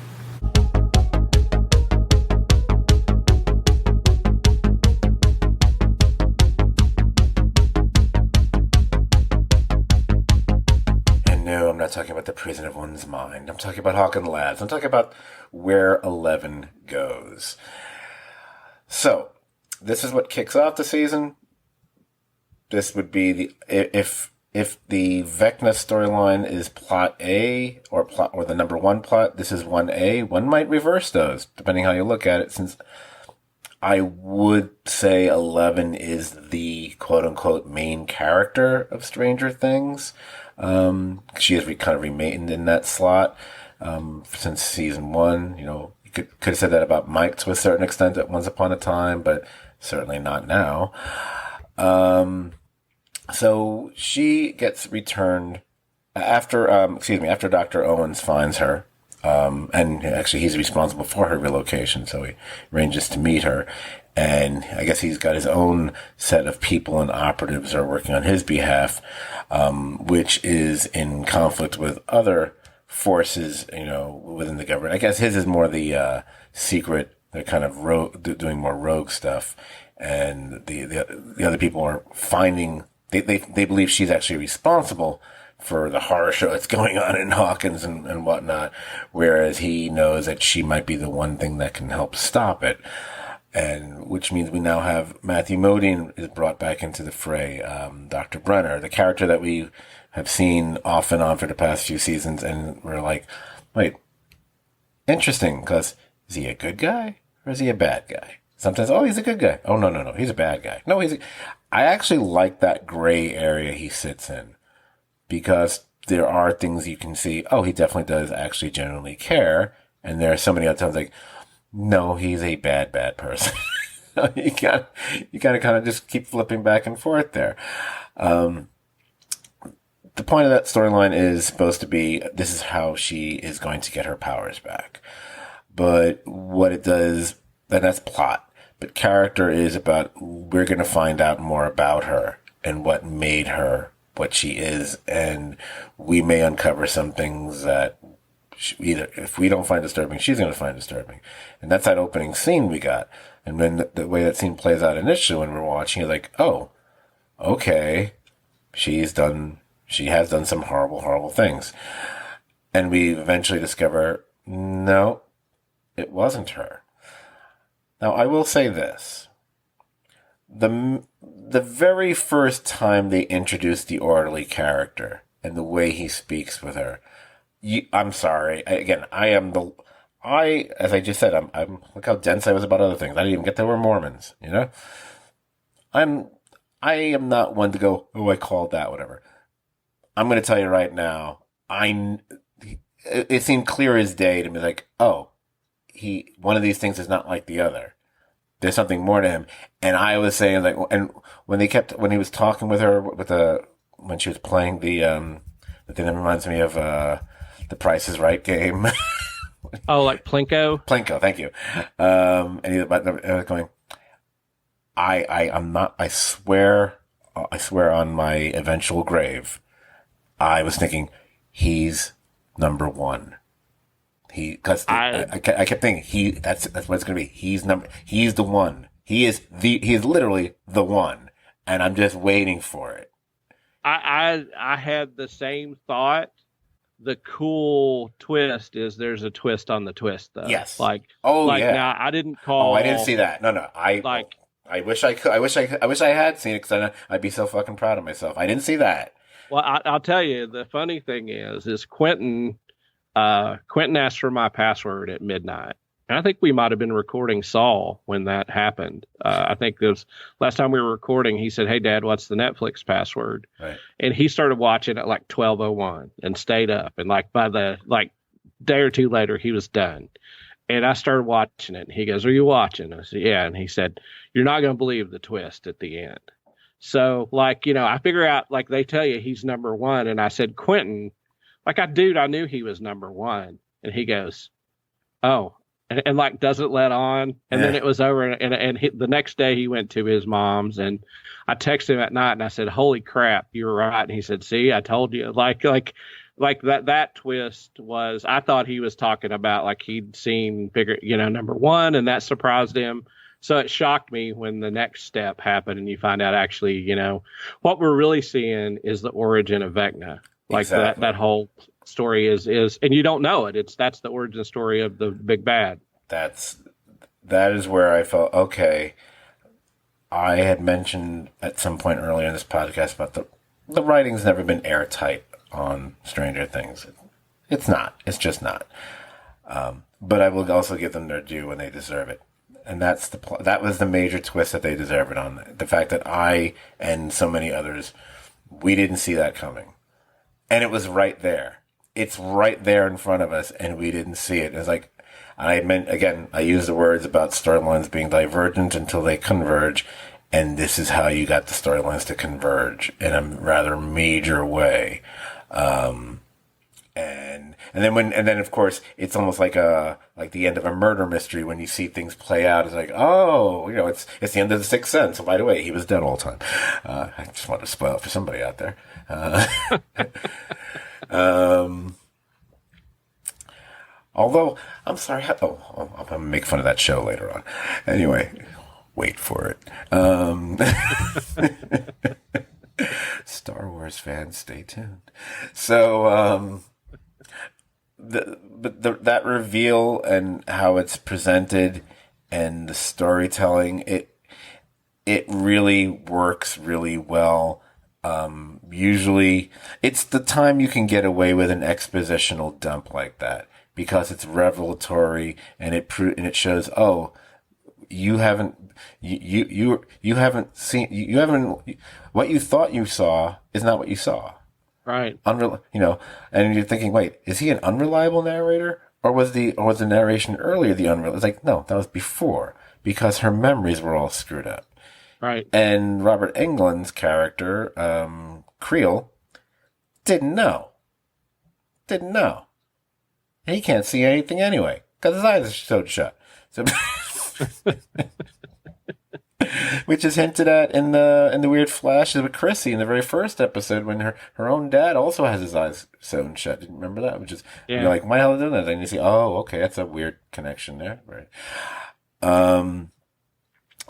And no, I'm not talking about the prison of one's mind. I'm talking about Hawk and Lads. I'm talking about where 11 goes. So this is what kicks off the season. This would be if the Vecna storyline is plot A or the number 1 plot, this is 1A. One might reverse those, depending how you look at it, since I would say 11 is the quote-unquote main character of Stranger Things. She has kind of remained in that slot since season 1. You could have said that about Mike to a certain extent at once upon a time, but certainly not now. So she gets returned after Dr. Owens finds her, and actually he's responsible for her relocation, so he arranges to meet her, and I guess he's got his own set of people and operatives that are working on his behalf, which is in conflict with other forces, within the government. I guess his is more the secret, they're kind of doing more rogue stuff, and the other people are finding. They believe she's actually responsible for the horror show that's going on in Hawkins and whatnot, whereas he knows that she might be the one thing that can help stop it. And which means we now have Matthew Modine is brought back into the fray, Dr. Brenner, the character that we have seen off and on for the past few seasons, and we're like, wait, interesting, because is he a good guy or is he a bad guy? Sometimes, he's a good guy. Oh, no, he's a bad guy. No, I actually like that gray area he sits in, because there are things you can see, he definitely does actually genuinely care, and there are so many other times like, no, he's a bad person. you gotta kind of just keep flipping back and forth there. The point of that storyline is supposed to be, this is how she is going to get her powers back. But what it does that's plot. But character is about, we're going to find out more about her and what made her what she is. And we may uncover some things that either, if we don't find disturbing, she's going to find disturbing. And that's that opening scene we got. And then the way that scene plays out initially when we're watching, you're like, oh, okay, she has done some horrible, horrible things. And we eventually discover, no, it wasn't her. Now, I will say this. The very first time they introduced the orderly character and the way he speaks with her, I'm sorry. As I just said, I'm look how dense I was about other things. I didn't even get that we're Mormons, you know? I am not one to go, oh, I called that, whatever. I'm going to tell you right now, it seemed clear as day to me, like, oh, one of these things is not like the other. There's something more to him. And I was saying, like, and when he was talking with her when she was playing the thing that reminds me of the Price is Right game. Oh, like Plinko? Plinko, thank you. And he was going, I'm not, I swear on my eventual grave, I was thinking, he's number one. Because I kept thinking, that's what it's going to be. He's the one. He is literally the one. And I'm just waiting for it. I had the same thought. The cool twist is there's a twist on the twist, though. Yes. Yeah. Now I didn't call. Oh, I didn't see that. No. I wish I could. I wish I had seen it, because I'd be so fucking proud of myself. I didn't see that. Well, I'll tell you, the funny thing is Quentin asked for my password at midnight. And I think we might have been recording Saul when that happened. I think it was last time we were recording, he said, "Hey, Dad, what's the Netflix password?" Right. And he started watching at like 12:01 and stayed up. And like by the day or two later, he was done. And I started watching it. And he goes, "Are you watching?" I said, "Yeah." And he said, "You're not going to believe the twist at the end." So, I figure out, they tell you he's number one. And I said, "Quentin, I knew he was number one." And he goes, "Oh," and doesn't let on. And then it was over. And the next day he went to his mom's, and I texted him at night and I said, "Holy crap, you were right." And he said, "See, I told you." That twist was, I thought he was talking about he'd seen bigger, number one, and that surprised him. So it shocked me when the next step happened and you find out actually, what we're really seeing is the origin of Vecna. Exactly. that whole story is, and you don't know it. That's the origin story of the big bad. That is where I felt, okay. I had mentioned at some point earlier in this podcast about the writing's never been airtight on Stranger Things. It's not. It's just not. But I will also give them their due when they deserve it. And that was the major twist that they deserve it on. The fact that I and so many others, we didn't see that coming. And it was right there. It's right there in front of us, and we didn't see it. It's like, I used the words about storylines being divergent until they converge, and this is how you got the storylines to converge in a rather major way. And then of course it's almost like the end of a murder mystery when you see things play out. It's like, oh, it's the end of The Sixth Sense. Oh, by the way, he was dead all the time. I just wanted to spoil it for somebody out there. Although I'm sorry, I'm gonna make fun of that show later on. Anyway, wait for it. Star Wars fans, stay tuned. So, that reveal and how it's presented and the storytelling, it really works really well. Usually, it's the time you can get away with an expositional dump like that because it's revelatory and it shows, oh, you haven't seen what you thought you saw is not what you saw. Right. And you're thinking, wait, is he an unreliable narrator, or was the narration earlier the unreliable? It's like, no, that was before, because her memories were all screwed up. Right. And Robert Englund's character, Creel, didn't know. He can't see anything anyway because his eyes are sewed shut. So Which is hinted at in the weird flashes with Chrissy in the very first episode when her own dad also has his eyes sewn shut. Didn't you remember that? Which is you're like, why the hell did that? And you see, oh, okay, that's a weird connection there, right?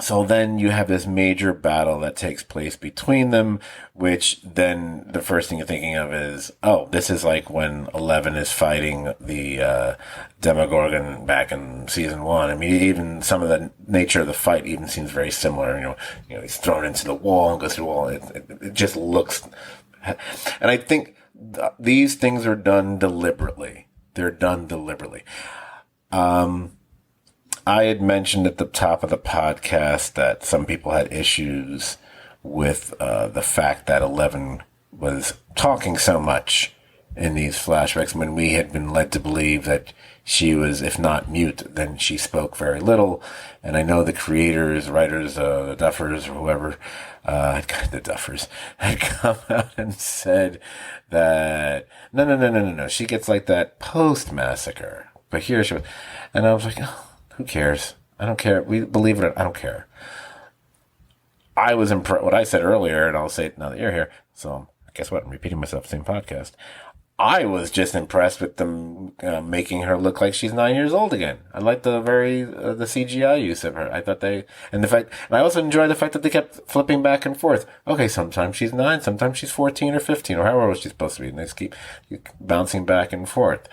So then you have this major battle that takes place between them, which then the first thing you're thinking of is, oh, this is like when 11 is fighting the Demogorgon back in season 1. I mean, even some of the nature of the fight even seems very similar. You know, he's thrown into the wall and goes through the wall. It just looks, and I think these things are done deliberately. They're done deliberately. I had mentioned at the top of the podcast that some people had issues with the fact that 11 was talking so much in these flashbacks when we had been led to believe that she was, if not mute, then she spoke very little. And I know the creators, writers, the Duffers, or whoever, the Duffers, had come out and said that, no, she gets like that post-massacre. But here she was. And I was like, oh, who cares? I don't care. We believe it. I don't care. I was impressed. What I said earlier, and I'll say it now that you're here. So guess what? I'm repeating myself. Same podcast. I was just impressed with them making her look like she's 9 years old again. I like the CGI use of her. I thought and I also enjoyed the fact that they kept flipping back and forth. Okay, sometimes she's 9, sometimes she's 14 or 15 or however old she's supposed to be, and they just keep bouncing back and forth.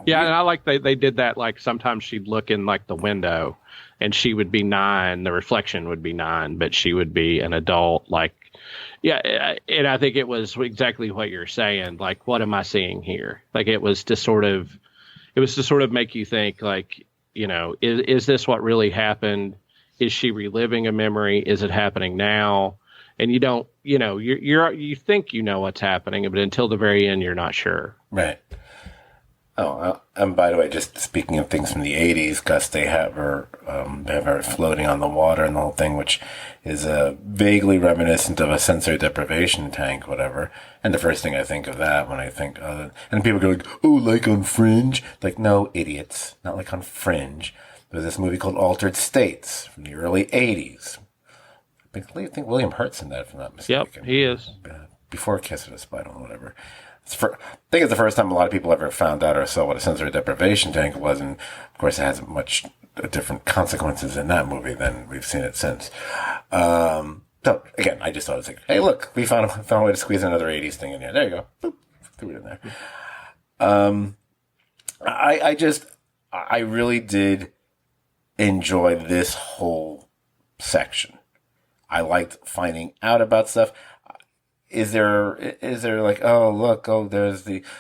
Yeah, and I like they did that. Like sometimes she'd look in like the window, and she would be 9. The reflection would be 9, but she would be an adult. Like, yeah, and I think it was exactly what you're saying. Like, what am I seeing here? Like, it was to sort of make you think. Like, you know, is this what really happened? Is she reliving a memory? Is it happening now? And you don't, you know, you think you know what's happening, but until the very end, you're not sure. Right. Oh, and by the way, just speaking of things from the 80s, Gus, they have her floating on the water and the whole thing, which is vaguely reminiscent of a sensory deprivation tank, whatever. And the first thing I think of that when I think, and people go like, oh, like on Fringe? Like, no, idiots, not like on Fringe. There's this movie called Altered States from the early 80s. I think William Hurt's in that, if I'm not mistaken. Yep, he is. Before Kiss of the Spider, whatever. I think it's the first time a lot of people ever found out or saw what a sensory deprivation tank was, and of course it has much different consequences in that movie than we've seen it since. So again, I just thought it was like, hey, look, we found a way to squeeze another 80s thing in here. There you go. Boop, threw it in there. I really did enjoy this whole section. I liked finding out about stuff. Is there like, oh, look,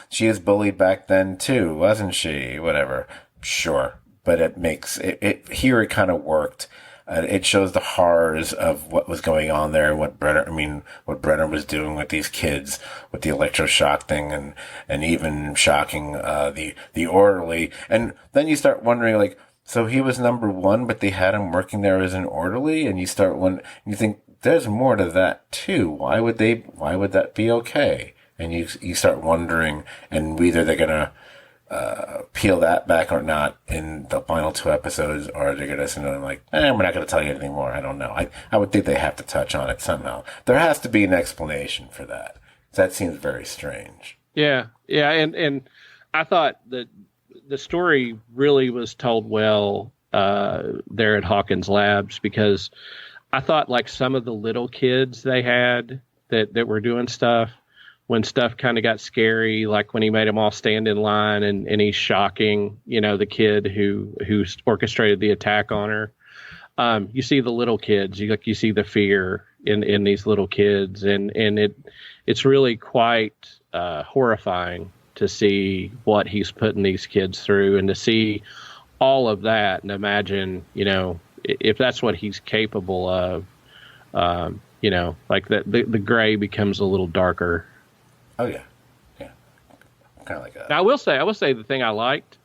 she was bullied back then too, wasn't she? Whatever. Sure. But it makes it here it kind of worked. It shows the horrors of what was going on there, what Brenner was doing with these kids, with the electroshock thing and even shocking, the orderly. And then you start wondering, like, so he was number 1, but they had him working there as an orderly, and you think, there's more to that too. Why would that be okay? And you start wondering, and either they're gonna peel that back or not in the final 2 episodes, or they're gonna say, like, we're not gonna tell you anything more. I don't know. I would think they have to touch on it somehow. There has to be an explanation for that. That seems very strange. Yeah, and I thought that the story really was told well there at Hawkins Labs, because I thought like some of the little kids they had that were doing stuff when stuff kind of got scary, like when he made them all stand in line and he's shocking, you know, the kid who orchestrated the attack on her. You see the little kids, you see the fear in these little kids, and it's really quite horrifying to see what he's putting these kids through, and to see all of that, and imagine, you know, if that's what he's capable of, you know, like the gray becomes a little darker. Oh yeah, kind of like that. Now, I will say the thing I liked,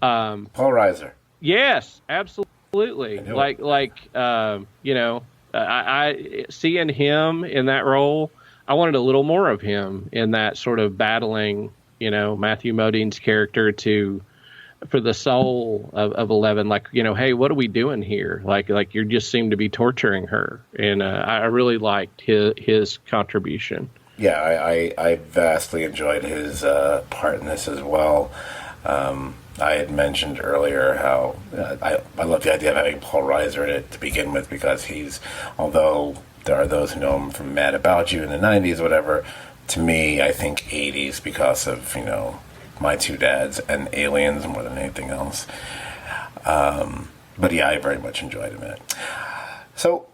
Paul Reiser. Yes, absolutely. You know, I seeing him in that role, I wanted a little more of him in that sort of battling, you know, Matthew Modine's character to for the soul of 11. Like, hey, what are we doing here? Like you just seem to be torturing her, and I really liked his contribution. Yeah, I vastly enjoyed his part in this as well. I had mentioned earlier how I love the idea of having Paul Reiser in it to begin with, because although there are those who know him from Mad About You in the 90s, whatever, to me, I think 80s because of, My Two Dads and Aliens more than anything else. But yeah, I very much enjoyed him in it. So,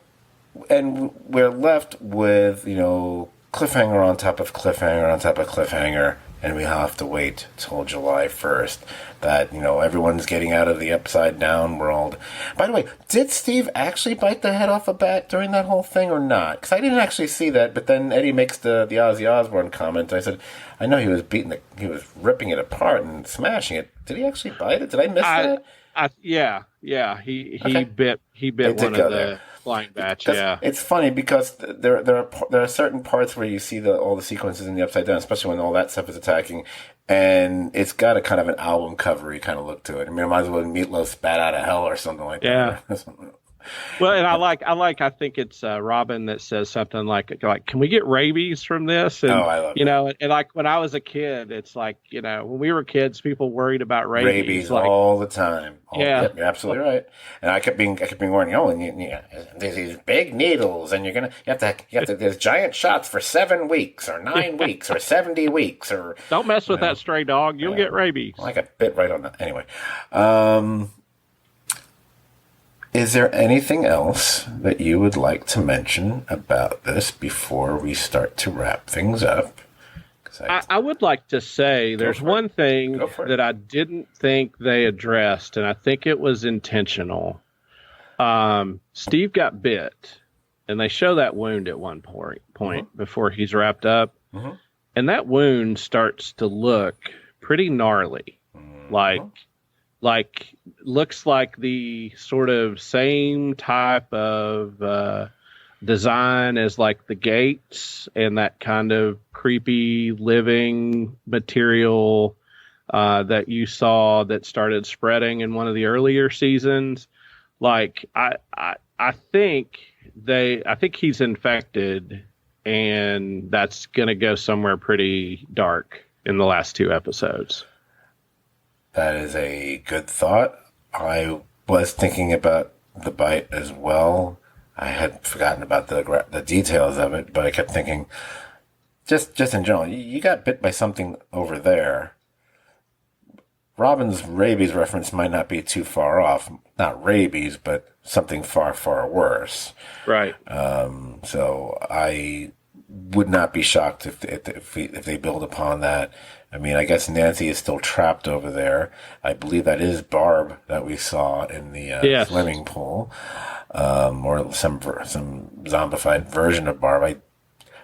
and we're left with, cliffhanger on top of cliffhanger on top of cliffhanger, and we have to wait till July 1st that, everyone's getting out of the upside down world. By the way, did Steve actually bite the head off a bat during that whole thing or not? Because I didn't actually see that, but then Eddie makes the Ozzy Osbourne comment. I said, I know he was he was ripping it apart and smashing it. Did he actually bite it? Did I miss that? Yeah. He Okay. bit one of the flying bats. Yeah, it's funny because there are certain parts where you see all the sequences in the upside down, especially when all that stuff is attacking, and it's got a kind of an album covery kind of look to it. I mean, it might as well Meatloaf spat out of hell or something like that. Yeah. Well, and I think it's Robin that says something like, can we get rabies from this? And, I love it. And like when I was a kid, it's like, when we were kids, people worried about rabies. Rabies all the time. Yeah. Yep, you're absolutely right. And I kept being warning, and there's these big needles, and you have to, there's giant shots for 7 weeks or 9 weeks or 70 weeks or. Don't mess with that stray dog. You'll get rabies. I got bit right on that. Anyway. Is there anything else that you would like to mention about this before we start to wrap things up? I would like to say there's one thing that I didn't think they addressed, and I think it was intentional. Steve got bit, and they show that wound at one point before he's wrapped up. Mm-hmm. And that wound starts to look pretty gnarly. Mm-hmm. Like looks like the sort of same type of design as like the gates and that kind of creepy living material that you saw that started spreading in one of the earlier seasons. Like I think he's infected, and that's going to go somewhere pretty dark in the last 2 episodes. That is a good thought. I was thinking about the bite as well. I had forgotten about the details of it, but I kept thinking, just in general, you got bit by something over there. Robin's rabies reference might not be too far off. Not rabies, but something far, far worse. Right. So I would not be shocked if they build upon that. I mean, I guess Nancy is still trapped over there. I believe that is Barb that we saw in the swimming pool, or some zombified version of Barb.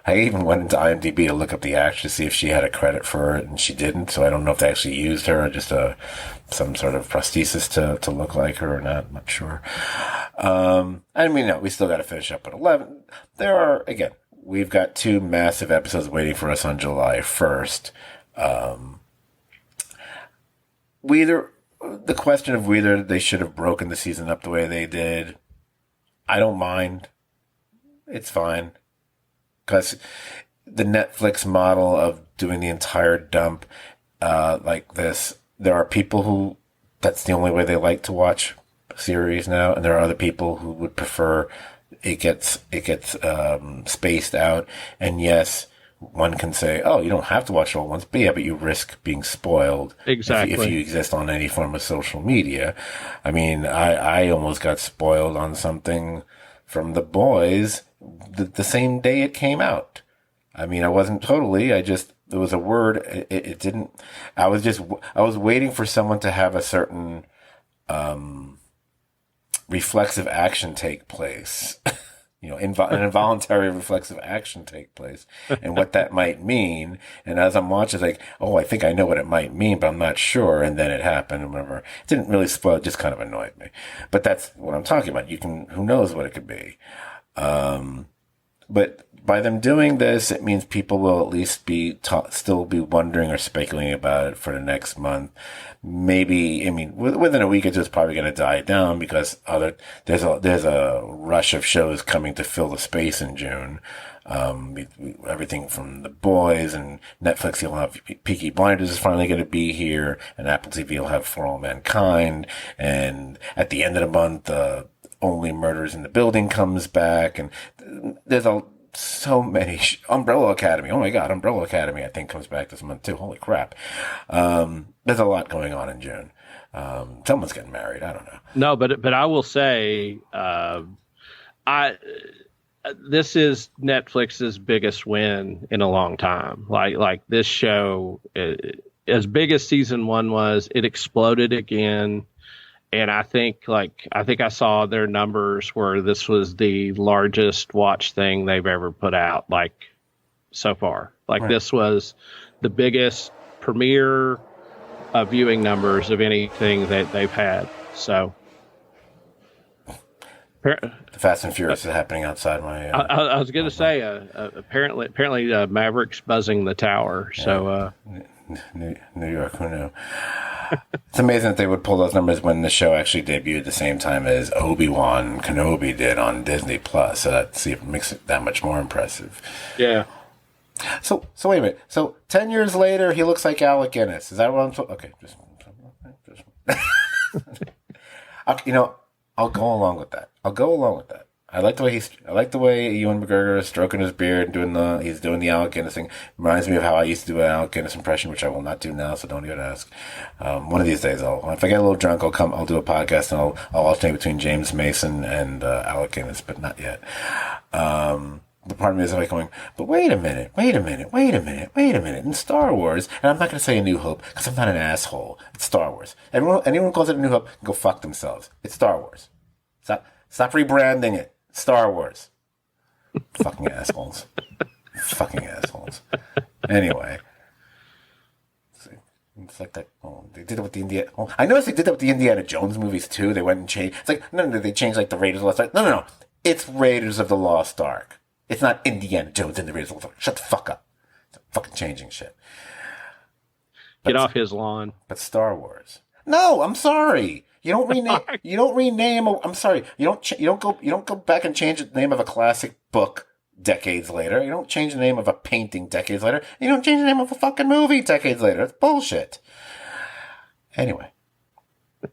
I even went into IMDb to look up the actress to see if she had a credit for it, and she didn't. So I don't know if they actually used her or just some sort of prosthesis to look like her or not. I'm not sure. We still got to finish up at 11. We've got 2 massive episodes waiting for us on July 1st. The question of whether they should have broken the season up the way they did, I don't mind. It's fine. Because the Netflix model of doing the entire dump like this, there are people who that's the only way they like to watch series now, and there are other people who would prefer it gets spaced out. And yes, one can say, oh, you don't have to watch it all at once, but you risk being spoiled. Exactly. If you exist on any form of social media. I mean, I almost got spoiled on something from The Boys the same day it came out. I mean, I wasn't totally, there was a word, it didn't, I was waiting for someone to have a certain, reflexive action take place. An involuntary reflexive action take place, and what that might mean. And as I'm watching, it's like, oh, I think I know what it might mean, but I'm not sure. And then it happened, and whatever. It didn't really spoil; it just kind of annoyed me. But that's what I'm talking about. Who knows what it could be. But by them doing this, it means people will at least still be wondering or speculating about it for the next month. Maybe, I mean, within a week or two, it's probably going to die down because there's a rush of shows coming to fill the space in June. Everything from The Boys and Netflix, you'll have Peaky Blinders is finally going to be here, and Apple TV will have For All Mankind. And at the end of the month, Only Murders in the Building comes back, and there's so many. Umbrella Academy. Oh my God, Umbrella Academy, I think, comes back this month too. Holy crap. There's a lot going on in June. Someone's getting married. I don't know. No, but I will say, this is Netflix's biggest win in a long time. Like this show, as big as season 1 was, it exploded again. And I think I saw their numbers where this was the largest watch thing they've ever put out, like so far. Like This was the biggest premiere viewing numbers of anything that they've had. So the Fast and Furious is happening outside my. I was going to say apparently Maverick's buzzing the tower. Yeah. So New York, who knew? It's amazing that they would pull those numbers when the show actually debuted at the same time as Obi-Wan Kenobi did on Disney Plus. So it makes it that much more impressive. Yeah. So wait a minute. So 10 years later, he looks like Alec Guinness. Is that what I'm supposed? Okay, just I'll go along with that. I like the way Ewan McGregor is stroking his beard and he's doing the Alec Guinness thing. Reminds me of how I used to do an Alec Guinness impression, which I will not do now, so don't even ask. One of these days, if I get a little drunk, I'll do a podcast and I'll alternate between James Mason and Alec Guinness, but not yet. The part of me is like going, but wait a minute. In Star Wars, and I'm not going to say A New Hope because I'm not an asshole. It's Star Wars. Anyone who calls it A New Hope can go fuck themselves. It's Star Wars. Stop rebranding it. Star Wars. Fucking assholes. Anyway. It's like that. Oh, they did it with the Indiana. Oh, I noticed they did that with the Indiana Jones movies too. They went and changed. It's like, no, they changed like the Raiders of the Lost Ark. No. It's Raiders of the Lost Ark. It's not Indiana Jones and the Raiders of the Lost Ark. Shut the fuck up. It's fucking changing shit. Get off his lawn. But Star Wars. No, I'm sorry. You don't rename. I'm sorry. You don't go back and change the name of a classic book decades later. You don't change the name of a painting decades later. You don't change the name of a fucking movie decades later. It's bullshit. Anyway,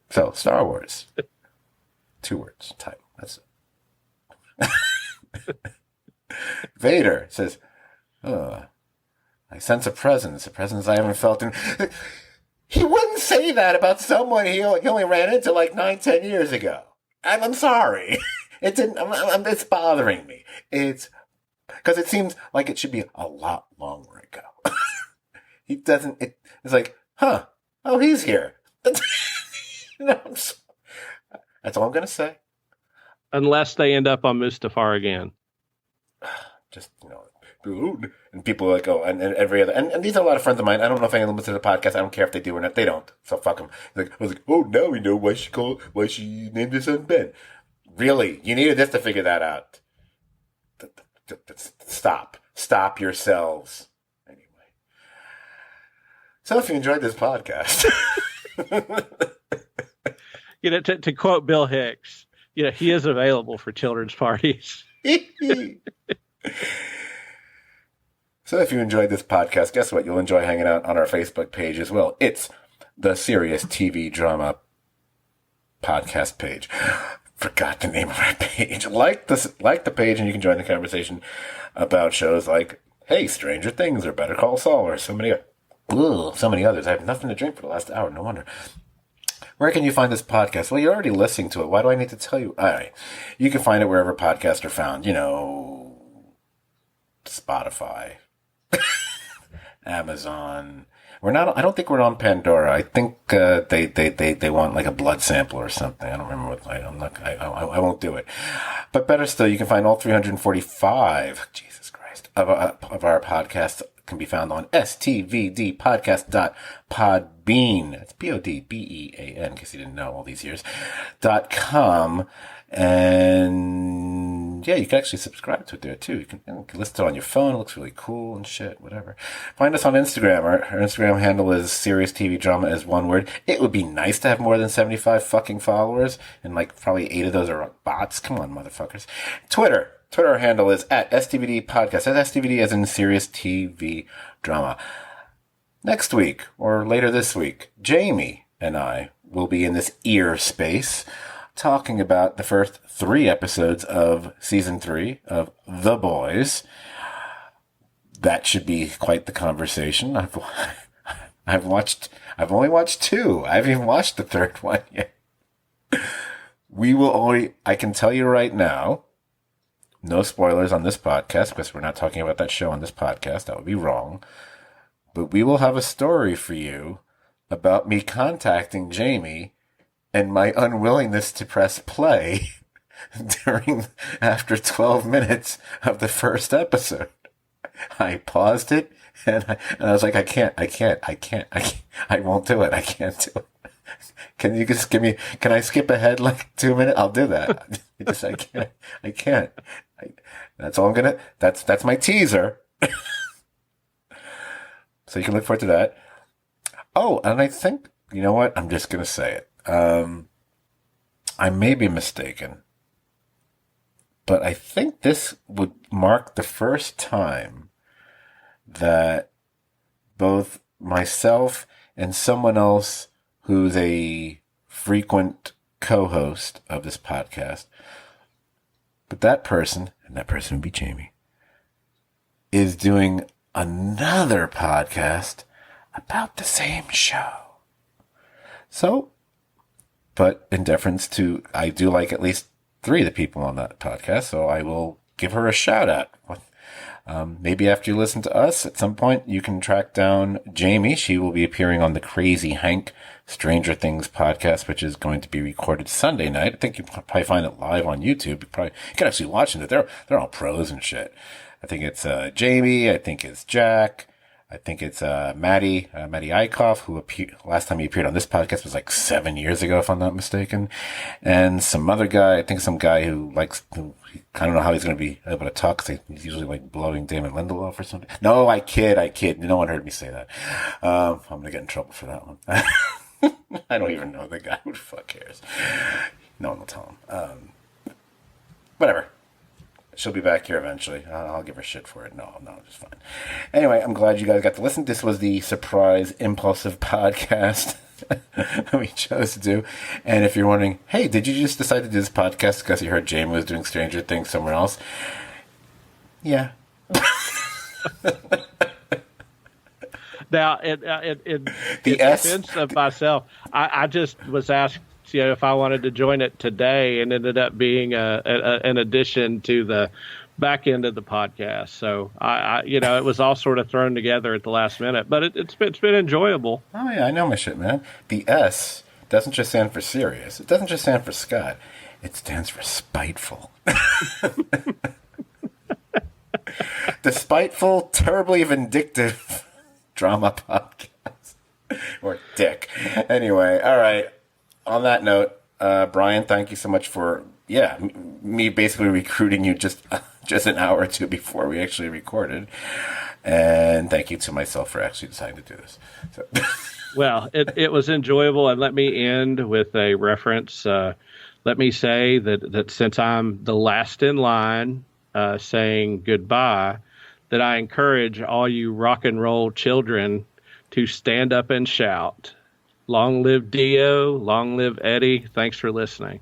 so Star Wars, 2 words title. That's it. Vader says, "I sense a presence I haven't felt in." He wouldn't say that about someone he only ran into like 9-10 years ago. I'm sorry. It didn't. It's bothering me. It's because it seems like it should be a lot longer ago. He doesn't. It's like, huh? Oh, he's here. That's all I'm gonna say. Unless they end up on Mustafar again. Just and people are like, oh, and every other, and these are a lot of friends of mine. I don't know if any of them listen to the podcast. I don't care if they do or not. They don't. So fuck them. I was like, oh, now we know why she named her son Ben. Really? You needed this to figure that out. Stop yourselves. Anyway. So if you enjoyed this podcast, to quote Bill Hicks, he is available for children's parties. So if you enjoyed this podcast, guess what? You'll enjoy hanging out on our Facebook page as well. It's the Serious TV Drama Podcast page. Forgot the name of our page. Like the page, and you can join the conversation about shows like, hey, Stranger Things or Better Call Saul or so many others. I have nothing to drink for the last hour. No wonder. Where can you find this podcast? Well, you're already listening to it. Why do I need to tell you? All right. You can find it wherever podcasts are found. Spotify. Amazon. I don't think we're on Pandora. I think they want like a blood sample or something. I don't remember what. I won't do it. But better still, you can find all 345. Jesus Christ of our podcasts can be found on stvdpodcast.podbean. That's PODBEAN, in case you didn't know all these years. .com. And And yeah, you can actually subscribe to it there too. You can listen to it on your phone. It looks really cool and shit, whatever. Find us on Instagram. Our Instagram handle is Serious TV Drama as one word. It would be nice to have more than 75 fucking followers, and like probably 8 of those are bots. Come on, motherfuckers. Twitter handle is at STVD Podcast. That's STVD as in Serious TV Drama. Next week, or later this week, Jamie and I will be in this ear space talking about the first 3 episodes of season 3 of The Boys. That should be quite the conversation. I've only watched 2. I haven't even watched the 3rd one yet. I can tell you right now, no spoilers on this podcast, because we're not talking about that show on this podcast. That would be wrong. But we will have a story for you about me contacting Jamie and my unwillingness to press play after 12 minutes of the first episode. I paused it and I was like, I won't do it. I can't do it. Can you just can I skip ahead like 2 minutes? I'll do that. I can't. That's all that's my teaser. So you can look forward to that. Oh, and I think, you know what? I'm just going to say it. I may be mistaken, but I think this would mark the first time that both myself and someone else who's a frequent co-host of this podcast, but that person would be Jamie, is doing another podcast about the same show. So, but in deference to, I do like at least 3 of the people on that podcast, so I will give her a shout out. Maybe after you listen to us, at some point you can track down Jamie. She will be appearing on the Crazy Hank Stranger Things podcast, which is going to be recorded Sunday night. I think you can probably find it live on YouTube. You can actually watch it. They're all pros and shit. I think it's Jamie. I think it's Jack. I think it's Maddie Eichhoff, who last time he appeared on this podcast was like 7 years ago, if I'm not mistaken. And some other guy, I think some guy I don't know how he's going to be able to talk, because he's usually like blowing Damon Lindelof or something. No, I kid. No one heard me say that. I'm going to get in trouble for that one. I don't even know the guy. Who the fuck cares? No one will tell him. Whatever. She'll be back here eventually. I'll give her shit for it. No, just fine. Anyway, I'm glad you guys got to listen. This was the surprise impulsive podcast we chose to do. And if you're wondering, hey, did you just decide to do this podcast because you heard Jamie was doing Stranger Things somewhere else? Yeah. Now, in defense of myself, I just was asked, if I wanted to join it today, and ended up being an addition to the back end of the podcast. So I it was all sort of thrown together at the last minute, but it's been enjoyable. Oh yeah, I know my shit, man. The S doesn't just stand for serious. It doesn't just stand for Scott. It stands for spiteful. The spiteful, terribly vindictive drama podcast. Or dick. Anyway, all right. On that note, Brian, thank you so much for, me basically recruiting you just an hour or 2 before we actually recorded. And thank you to myself for actually deciding to do this. So. Well, it was enjoyable. And let me end with a reference. Let me say that since I'm the last in line saying goodbye, that I encourage all you rock and roll children to stand up and shout. Long live Dio. Long live Eddie. Thanks for listening.